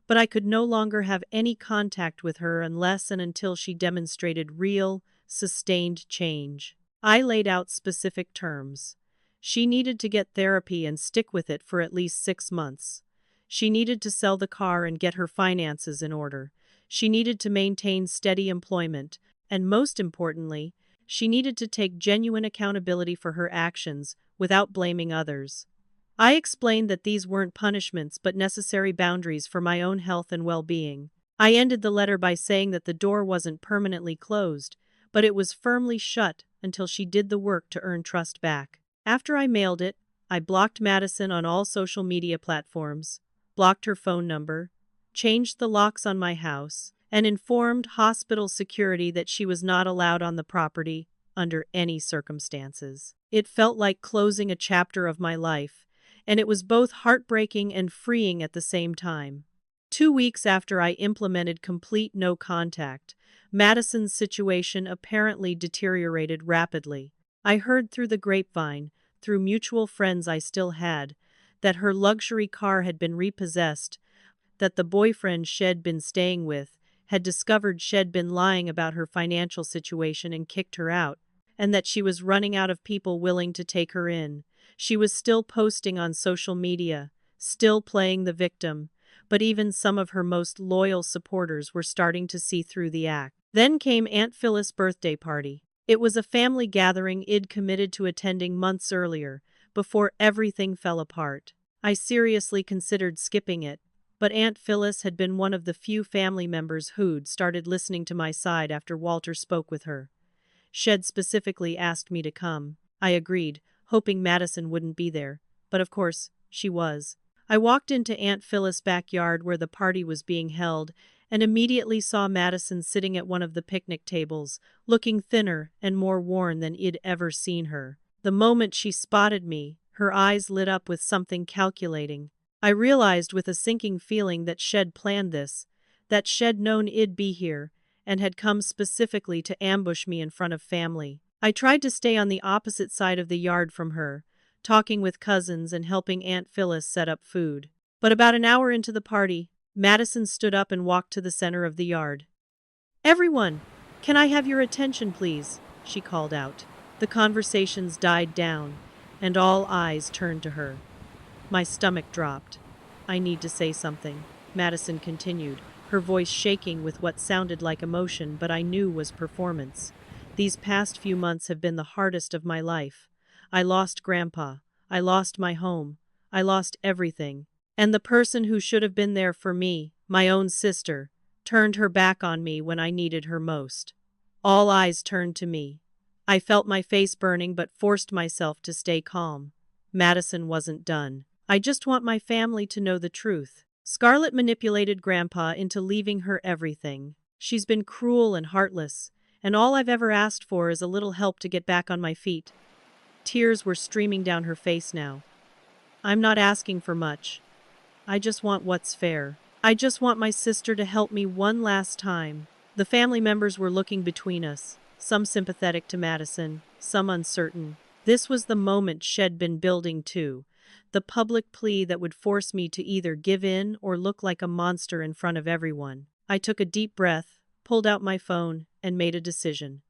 but I could no longer have any contact with her unless and until she demonstrated real, sustained change. I laid out specific terms. She needed to get therapy and stick with it for at least 6 months. She needed to sell the car and get her finances in order. She needed to maintain steady employment, and most importantly, she needed to take genuine accountability for her actions without blaming others. I explained that these weren't punishments but necessary boundaries for my own health and well-being. I ended the letter by saying that the door wasn't permanently closed, but it was firmly shut until she did the work to earn trust back. After I mailed it, I blocked Madison on all social media platforms, blocked her phone number, changed the locks on my house, and informed hospital security that she was not allowed on the property under any circumstances. It felt like closing a chapter of my life, and it was both heartbreaking and freeing at the same time. 2 weeks after I implemented complete no contact, Madison's situation apparently deteriorated rapidly. I heard through the grapevine, through mutual friends I still had, that her luxury car had been repossessed, that the boyfriend she'd been staying with had discovered she'd been lying about her financial situation and kicked her out, and that she was running out of people willing to take her in. She was still posting on social media, still playing the victim, but even some of her most loyal supporters were starting to see through the act. Then came Aunt Phyllis' birthday party. It was a family gathering I'd committed to attending months earlier, before everything fell apart. I seriously considered skipping it, but Aunt Phyllis had been one of the few family members who'd started listening to my side after Walter spoke with her. She'd specifically asked me to come. I agreed, hoping Madison wouldn't be there, but of course, she was. I walked into Aunt Phyllis' backyard where the party was being held, and immediately saw Madison sitting at one of the picnic tables, looking thinner and more worn than I'd ever seen her. The moment she spotted me, her eyes lit up with something calculating. I realized with a sinking feeling that she'd planned this, that she'd known I'd be here, and had come specifically to ambush me in front of family. I tried to stay on the opposite side of the yard from her, talking with cousins and helping Aunt Phyllis set up food. But about an hour into the party, Madison stood up and walked to the center of the yard. "Everyone, can I have your attention, please?" she called out. The conversations died down, and all eyes turned to her. My stomach dropped. "I need to say something," Madison continued, her voice shaking with what sounded like emotion but I knew was performance. "These past few months have been the hardest of my life. I lost Grandpa. I lost my home. I lost everything. And the person who should have been there for me, my own sister, turned her back on me when I needed her most." All eyes turned to me. I felt my face burning but forced myself to stay calm. Madison wasn't done. "I just want my family to know the truth. Scarlett manipulated Grandpa into leaving her everything. She's been cruel and heartless, and all I've ever asked for is a little help to get back on my feet." Tears were streaming down her face now. "I'm not asking for much. I just want what's fair. I just want my sister to help me one last time." The family members were looking between us, some sympathetic to Madison, some uncertain. This was the moment she'd been building to, the public plea that would force me to either give in or look like a monster in front of everyone. I took a deep breath, pulled out my phone, and made a decision.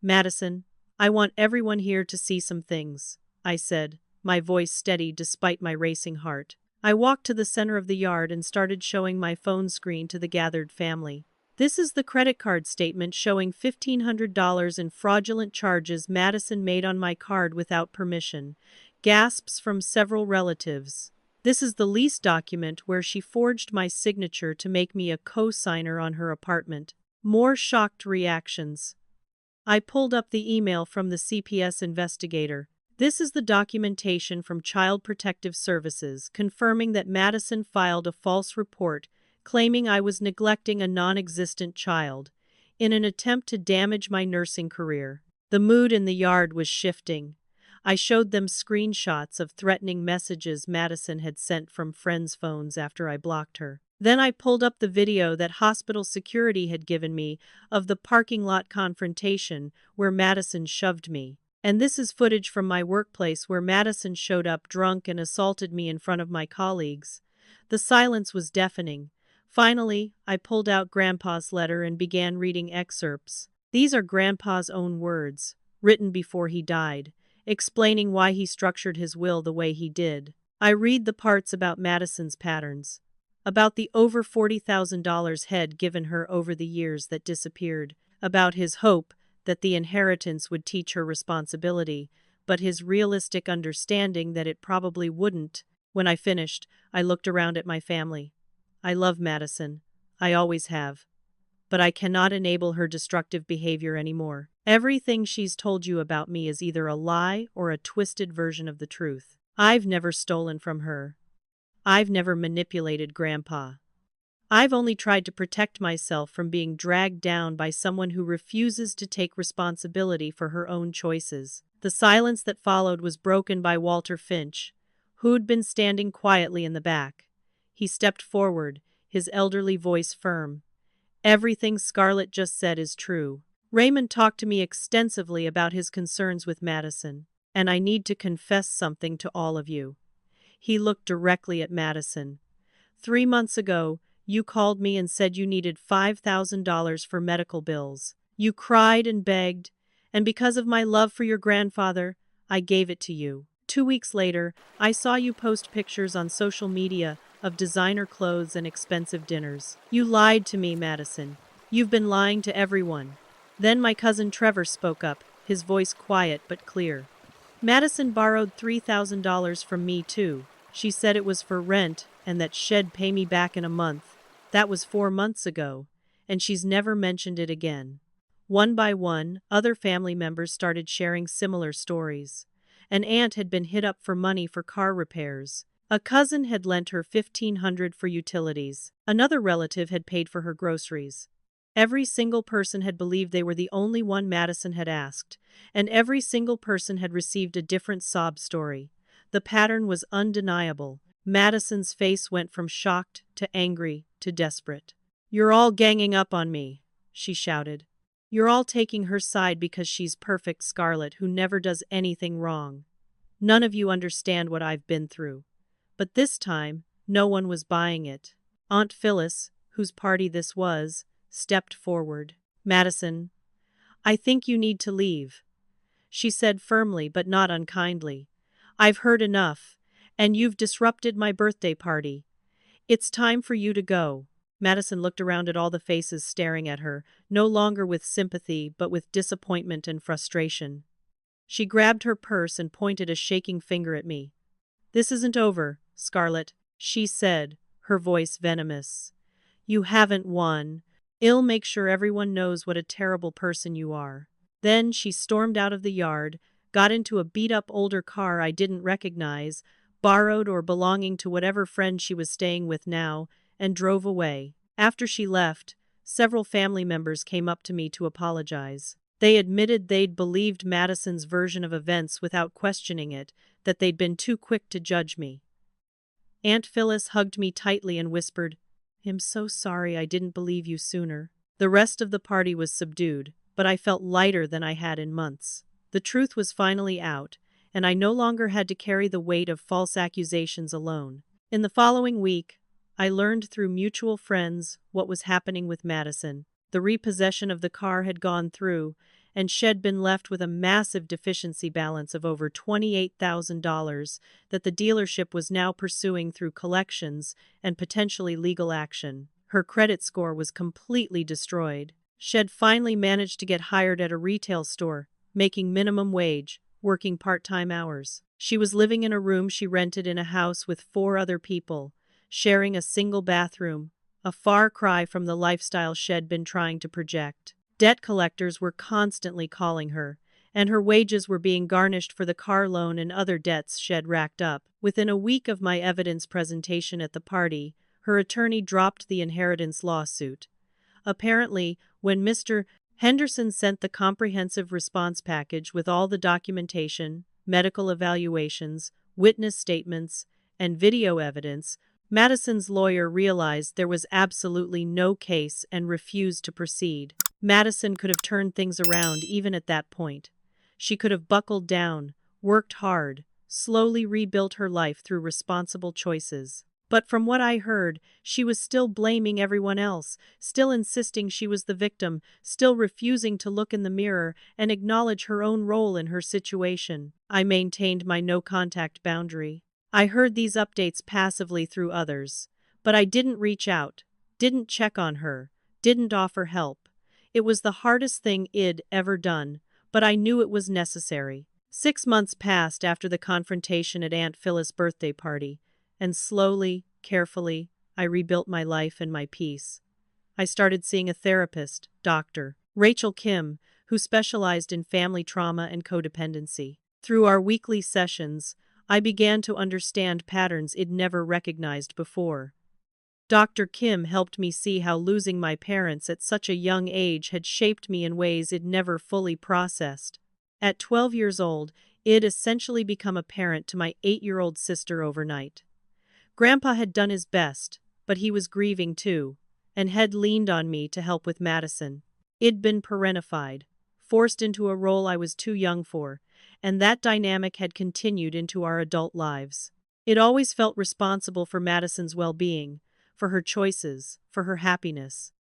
"Madison, I want everyone here to see some things," I said, my voice steady despite my racing heart. I walked to the center of the yard and started showing my phone screen to the gathered family. "This is the credit card statement showing $1,500 in fraudulent charges Madison made on my card without permission." Gasps from several relatives. "This is the lease document where she forged my signature to make me a co-signer on her apartment." More shocked reactions. I pulled up the email from the CPS investigator. This is the documentation from Child Protective Services confirming that Madison filed a false report claiming I was neglecting a non-existent child in an attempt to damage my nursing career. The mood in the yard was shifting. I showed them screenshots of threatening messages Madison had sent from friends' phones after I blocked her. Then I pulled up the video that hospital security had given me of the parking lot confrontation where Madison shoved me. And this is footage from my workplace where Madison showed up drunk and assaulted me in front of my colleagues. The silence was deafening. Finally, I pulled out Grandpa's letter and began reading excerpts. These are Grandpa's own words, written before he died, explaining why he structured his will the way he did. I read the parts about Madison's patterns, about the over $40,000 he'd given her over the years that disappeared, about his hope that the inheritance would teach her responsibility, but his realistic understanding that it probably wouldn't. When I finished, I looked around at my family. I love Madison. I always have. But I cannot enable her destructive behavior anymore. Everything she's told you about me is either a lie or a twisted version of the truth. I've never stolen from her. I've never manipulated Grandpa. I've only tried to protect myself from being dragged down by someone who refuses to take responsibility for her own choices. The silence that followed was broken by Walter Finch, who'd been standing quietly in the back. He stepped forward, his elderly voice firm. Everything Scarlett just said is true. Raymond talked to me extensively about his concerns with Madison, and I need to confess something to all of you. He looked directly at Madison. 3 months ago, you called me and said you needed $5,000 for medical bills. You cried and begged, and because of my love for your grandfather, I gave it to you. 2 weeks later, I saw you post pictures on social media of designer clothes and expensive dinners. You lied to me, Madison. You've been lying to everyone. Then my cousin Trevor spoke up, his voice quiet but clear. Madison borrowed $3,000 from me too. She said it was for rent and that she'd pay me back in a month. That was 4 months ago, and she's never mentioned it again. One by one, other family members started sharing similar stories. An aunt had been hit up for money for car repairs. A cousin had lent her $1,500 for utilities. Another relative had paid for her groceries. Every single person had believed they were the only one Madison had asked, and every single person had received a different sob story. The pattern was undeniable. Madison's face went from shocked to angry to desperate. "You're all ganging up on me," she shouted. "You're all taking her side because she's perfect, Scarlett, who never does anything wrong. None of you understand what I've been through." But this time, no one was buying it. Aunt Phyllis, whose party this was, stepped forward. "Madison, I think you need to leave," she said firmly but not unkindly. "I've heard enough, and you've disrupted my birthday party. It's time for you to go." Madison looked around at all the faces staring at her, no longer with sympathy but with disappointment and frustration. She grabbed her purse and pointed a shaking finger at me. "This isn't over, Scarlett," she said, her voice venomous. "You haven't won. I'll make sure everyone knows what a terrible person you are." Then she stormed out of the yard, got into a beat-up older car I didn't recognize, borrowed or belonging to whatever friend she was staying with now, and drove away. After she left, several family members came up to me to apologize. They admitted they'd believed Madison's version of events without questioning it, that they'd been too quick to judge me. Aunt Phyllis hugged me tightly and whispered, "I'm so sorry I didn't believe you sooner." The rest of the party was subdued, but I felt lighter than I had in months. The truth was finally out, and I no longer had to carry the weight of false accusations alone. In the following week, I learned through mutual friends what was happening with Madison. The repossession of the car had gone through, and she'd been left with a massive deficiency balance of over $28,000 that the dealership was now pursuing through collections and potentially legal action. Her credit score was completely destroyed. She'd finally managed to get hired at a retail store, making minimum wage, working part-time hours. She was living in a room she rented in a house with 4 other people, sharing a single bathroom, a far cry from the lifestyle she'd been trying to project. Debt collectors were constantly calling her, and her wages were being garnished for the car loan and other debts she'd racked up. Within a week of my evidence presentation at the party, her attorney dropped the inheritance lawsuit. Apparently, when Mr. Henderson sent the comprehensive response package with all the documentation, medical evaluations, witness statements, and video evidence, Madison's lawyer realized there was absolutely no case and refused to proceed. Madison could have turned things around even at that point. She could have buckled down, worked hard, slowly rebuilt her life through responsible choices. But from what I heard, she was still blaming everyone else, still insisting she was the victim, still refusing to look in the mirror and acknowledge her own role in her situation. I maintained my no-contact boundary. I heard these updates passively through others, but I didn't reach out, didn't check on her, didn't offer help. It was the hardest thing I'd ever done, but I knew it was necessary. 6 months passed after the confrontation at Aunt Phyllis' birthday party, and slowly, carefully, I rebuilt my life and my peace. I started seeing a therapist, Dr. Rachel Kim, who specialized in family trauma and codependency. Through our weekly sessions, I began to understand patterns I'd never recognized before. Dr. Kim helped me see how losing my parents at such a young age had shaped me in ways I'd never fully processed. At 12 years old, I'd essentially become a parent to my 8-year-old sister overnight. Grandpa had done his best, but he was grieving too, and had leaned on me to help with Madison. I'd been parentified, forced into a role I was too young for, and that dynamic had continued into our adult lives. I'd always felt responsible for Madison's well-being, for her choices, for her happiness.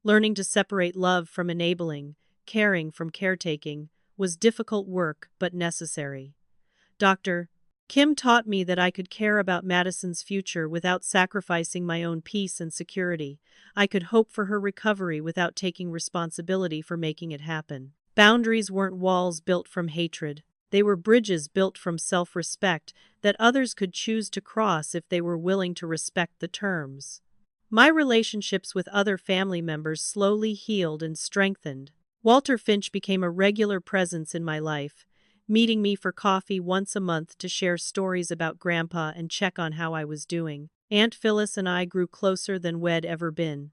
Learning to separate love from enabling, caring from caretaking, was difficult work but necessary. Dr. Kim taught me that I could care about Madison's future without sacrificing my own peace and security. I could hope for her recovery without taking responsibility for making it happen. Boundaries weren't walls built from hatred. They were bridges built from self-respect that others could choose to cross if they were willing to respect the terms. My relationships with other family members slowly healed and strengthened. Walter Finch became a regular presence in my life, meeting me for coffee once a month to share stories about Grandpa and check on how I was doing. Aunt Phyllis and I grew closer than we'd ever been.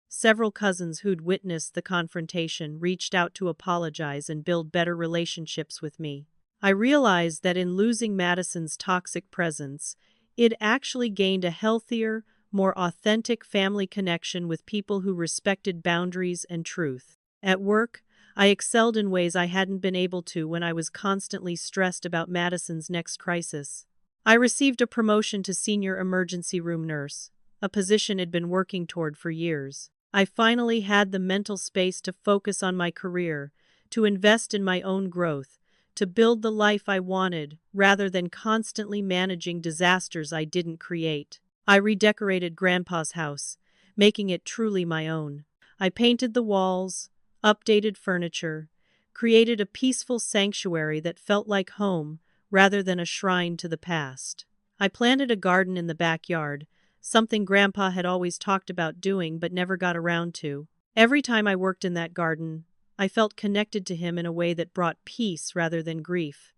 Several cousins who'd witnessed the confrontation reached out to apologize and build better relationships with me. I realized that in losing Madison's toxic presence, I'd actually gained a healthier, more authentic family connection with people who respected boundaries and truth. At work, I excelled in ways I hadn't been able to when I was constantly stressed about Madison's next crisis. I received a promotion to senior emergency room nurse, a position I'd been working toward for years. I finally had the mental space to focus on my career, to invest in my own growth, to build the life I wanted, rather than constantly managing disasters I didn't create. I redecorated Grandpa's house, making it truly my own. I painted the walls, updated furniture, created a peaceful sanctuary that felt like home rather than a shrine to the past. I planted a garden in the backyard, something Grandpa had always talked about doing but never got around to. Every time I worked in that garden, I felt connected to him in a way that brought peace rather than grief.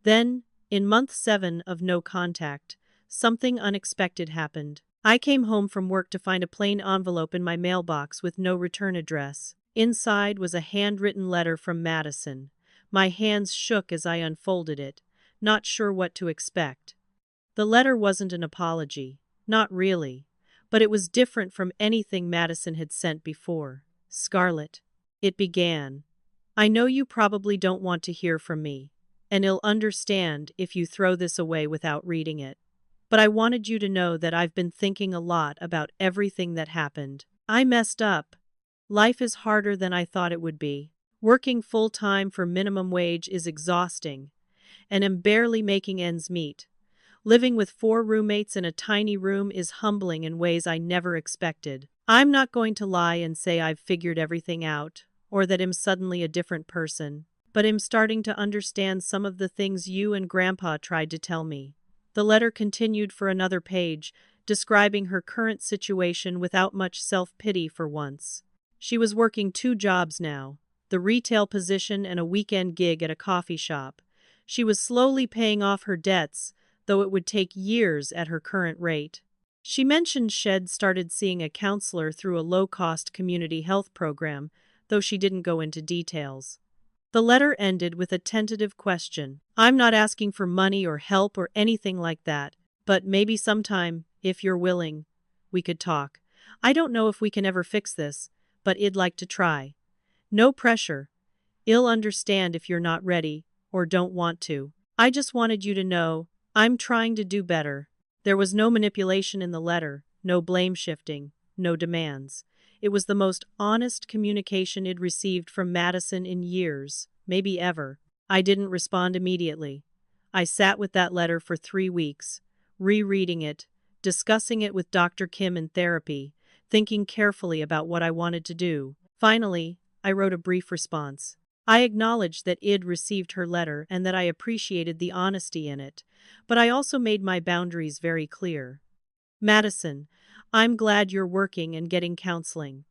Then, in month 7 of no contact, something unexpected happened. I came home from work to find a plain envelope in my mailbox with no return address. Inside was a handwritten letter from Madison. My hands shook as I unfolded it, not sure what to expect. The letter wasn't an apology, not really, but it was different from anything Madison had sent before. Scarlett, it began. I know you probably don't want to hear from me, and I'll understand if you throw this away without reading it. But I wanted you to know that I've been thinking a lot about everything that happened. I messed up. Life is harder than I thought it would be. Working full-time for minimum wage is exhausting, and am barely making ends meet. Living with 4 roommates in a tiny room is humbling in ways I never expected. I'm not going to lie and say I've figured everything out, or that I'm suddenly a different person, but I'm starting to understand some of the things you and Grandpa tried to tell me. The letter continued for another page, describing her current situation without much self-pity for once. She was working 2 jobs now, the retail position and a weekend gig at a coffee shop. She was slowly paying off her debts, though it would take years at her current rate. She mentioned she'd started seeing a counselor through a low-cost community health program, though she didn't go into details. The letter ended with a tentative question. "I'm not asking for money or help or anything like that, but maybe sometime, if you're willing, we could talk. I don't know if we can ever fix this, but I'd like to try. No pressure. I'll understand if you're not ready or don't want to. I just wanted you to know I'm trying to do better." There was no manipulation in the letter, no blame shifting, no demands. It was the most honest communication I'd received from Madison in years, maybe ever. I didn't respond immediately. I sat with that letter for 3 weeks, rereading it, discussing it with Dr. Kim in therapy, thinking carefully about what I wanted to do. Finally, I wrote a brief response. I acknowledged that I'd received her letter and that I appreciated the honesty in it, but I also made my boundaries very clear. "Madison, I'm glad you're working and getting counseling.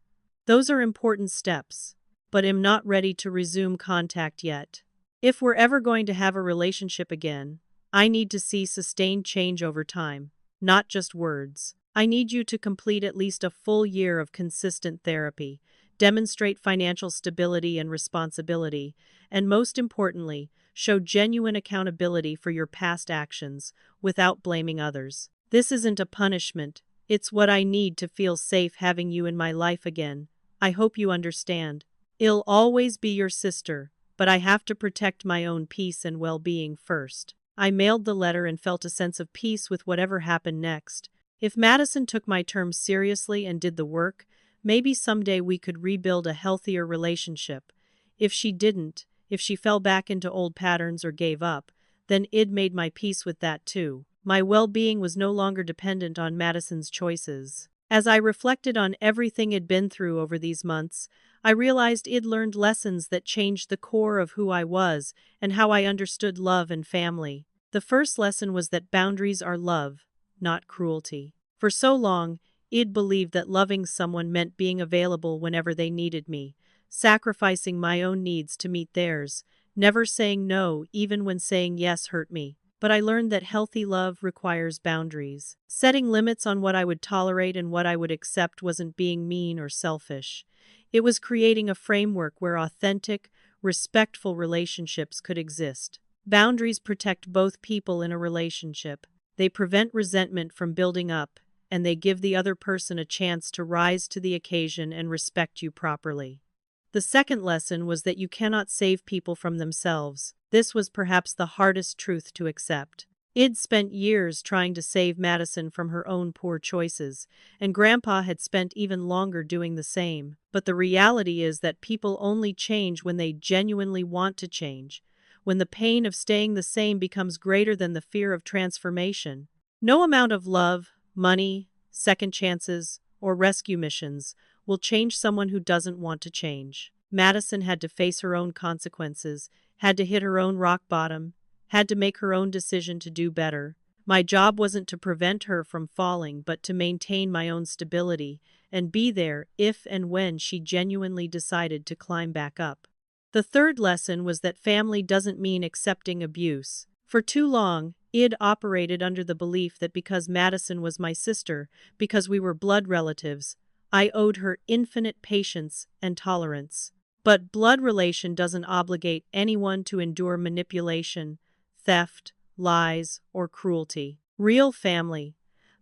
Those are important steps, but I'm not ready to resume contact yet. If we're ever going to have a relationship again, I need to see sustained change over time, not just words. I need you to complete at least a full year of consistent therapy, demonstrate financial stability and responsibility, and most importantly, show genuine accountability for your past actions without blaming others. This isn't a punishment, it's what I need to feel safe having you in my life again. I hope you understand. I'll always be your sister, but I have to protect my own peace and well-being first." I mailed the letter and felt a sense of peace with whatever happened next. If Madison took my terms seriously and did the work, maybe someday we could rebuild a healthier relationship. If she didn't, if she fell back into old patterns or gave up, then I'd made my peace with that too. My well-being was no longer dependent on Madison's choices. As I reflected on everything I'd been through over these months, I realized I'd learned lessons that changed the core of who I was and how I understood love and family. The first lesson was that boundaries are love, not cruelty. For so long, I'd believed that loving someone meant being available whenever they needed me, sacrificing my own needs to meet theirs, never saying no even when saying yes hurt me. But I learned that healthy love requires boundaries. Setting limits on what I would tolerate and what I would accept wasn't being mean or selfish. It was creating a framework where authentic, respectful relationships could exist. Boundaries protect both people in a relationship. They prevent resentment from building up, and they give the other person a chance to rise to the occasion and respect you properly. The second lesson was that you cannot save people from themselves. This was perhaps the hardest truth to accept. I'd spent years trying to save Madison from her own poor choices, and Grandpa had spent even longer doing the same. But the reality is that people only change when they genuinely want to change, when the pain of staying the same becomes greater than the fear of transformation. No amount of love, money, second chances, or rescue missions will change someone who doesn't want to change. Madison had to face her own consequences, had to hit her own rock bottom, had to make her own decision to do better. My job wasn't to prevent her from falling, but to maintain my own stability and be there if and when she genuinely decided to climb back up. The third lesson was that family doesn't mean accepting abuse. For too long, I'd operated under the belief that because Madison was my sister, because we were blood relatives, I owed her infinite patience and tolerance. But blood relation doesn't obligate anyone to endure manipulation, theft, lies, or cruelty. Real family,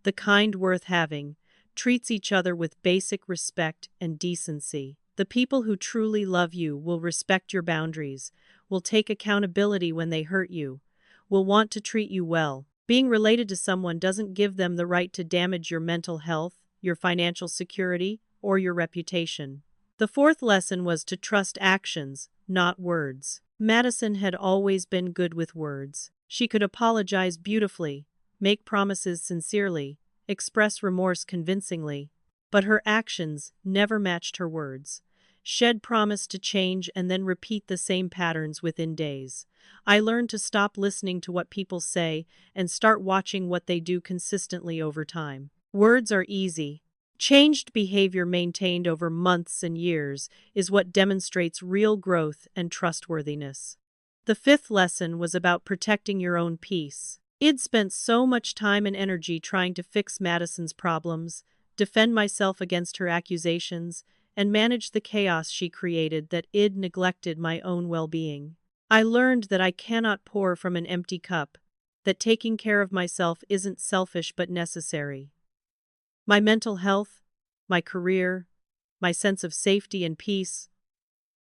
the kind worth having, treats each other with basic respect and decency. The people who truly love you will respect your boundaries, will take accountability when they hurt you, will want to treat you well. Being related to someone doesn't give them the right to damage your mental health, your financial security, or your reputation. The fourth lesson was to trust actions, not words. Madison had always been good with words. She could apologize beautifully, make promises sincerely, express remorse convincingly, but her actions never matched her words. She'd promise to change and then repeat the same patterns within days. I learned to stop listening to what people say and start watching what they do consistently over time. Words are easy. Changed behavior maintained over months and years is what demonstrates real growth and trustworthiness. The fifth lesson was about protecting your own peace. I'd spent so much time and energy trying to fix Madison's problems, defend myself against her accusations, and manage the chaos she created that I'd neglected my own well-being. I learned that I cannot pour from an empty cup, that taking care of myself isn't selfish but necessary. My mental health, my career, my sense of safety and peace,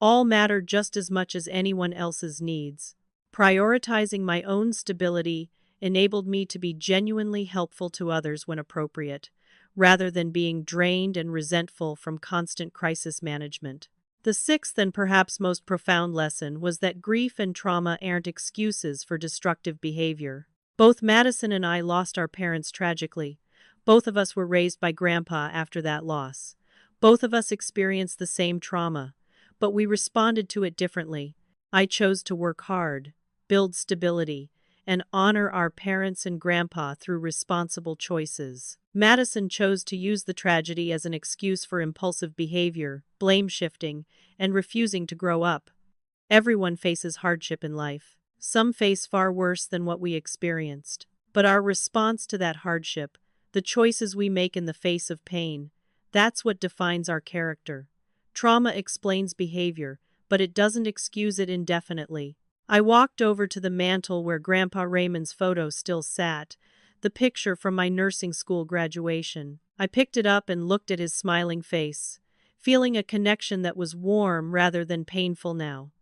all matter just as much as anyone else's needs. Prioritizing my own stability enabled me to be genuinely helpful to others when appropriate, rather than being drained and resentful from constant crisis management. The sixth and perhaps most profound lesson was that grief and trauma aren't excuses for destructive behavior. Both Madison and I lost our parents tragically. Both of us were raised by Grandpa after that loss. Both of us experienced the same trauma, but we responded to it differently. I chose to work hard, build stability, and honor our parents and Grandpa through responsible choices. Madison chose to use the tragedy as an excuse for impulsive behavior, blame shifting, and refusing to grow up. Everyone faces hardship in life. Some face far worse than what we experienced. But our response to that hardship, the choices we make in the face of pain, that's what defines our character. Trauma explains behavior, but it doesn't excuse it indefinitely. I walked over to the mantel where Grandpa Raymond's photo still sat, the picture from my nursing school graduation. I picked it up and looked at his smiling face, feeling a connection that was warm rather than painful now.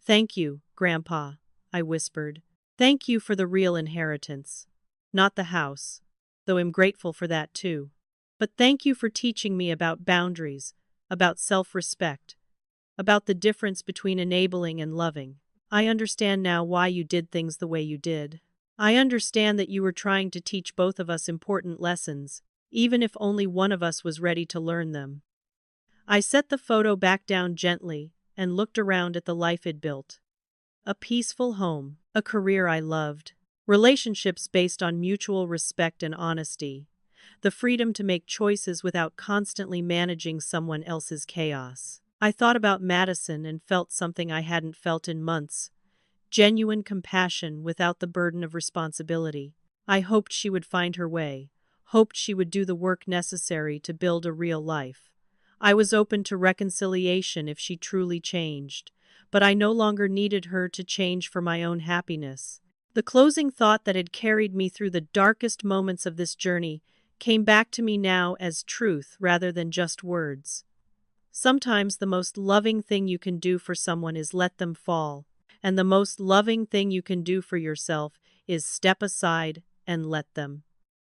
"Thank you, Grandpa," I whispered. "Thank you for the real inheritance. Not the house, though I'm grateful for that too. But thank you for teaching me about boundaries, about self-respect, about the difference between enabling and loving. I understand now why you did things the way you did. I understand that you were trying to teach both of us important lessons, even if only one of us was ready to learn them." I set the photo back down gently and looked around at the life it built. A peaceful home, a career I loved, relationships based on mutual respect and honesty, the freedom to make choices without constantly managing someone else's chaos. I thought about Madison and felt something I hadn't felt in months. Genuine compassion without the burden of responsibility. I hoped she would find her way, hoped she would do the work necessary to build a real life. I was open to reconciliation if she truly changed, but I no longer needed her to change for my own happiness. The closing thought that had carried me through the darkest moments of this journey came back to me now as truth rather than just words. Sometimes the most loving thing you can do for someone is let them fall, and the most loving thing you can do for yourself is step aside and let them.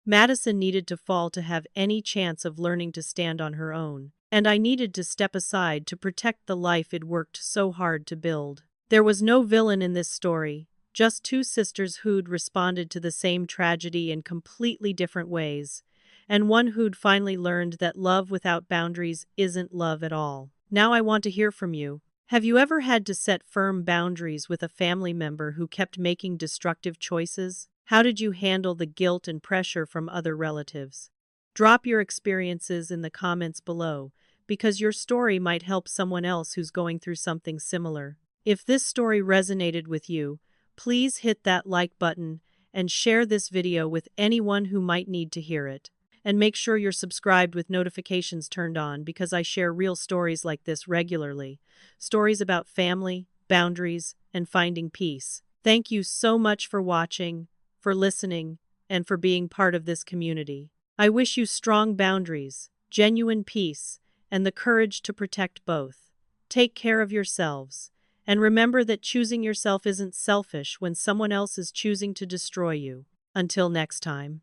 Madison needed to fall to have any chance of learning to stand on her own, and I needed to step aside to protect the life I'd worked so hard to build. There was no villain in this story, just two sisters who'd responded to the same tragedy in completely different ways, and one who'd finally learned that love without boundaries isn't love at all. Now I want to hear from you. Have you ever had to set firm boundaries with a family member who kept making destructive choices? How did you handle the guilt and pressure from other relatives? Drop your experiences in the comments below, because your story might help someone else who's going through something similar. If this story resonated with you, please hit that like button and share this video with anyone who might need to hear it. And make sure you're subscribed with notifications turned on, because I share real stories like this regularly. Stories about family, boundaries, and finding peace. Thank you so much for watching, for listening, and for being part of this community. I wish you strong boundaries, genuine peace, and the courage to protect both. Take care of yourselves, and remember that choosing yourself isn't selfish when someone else is choosing to destroy you. Until next time.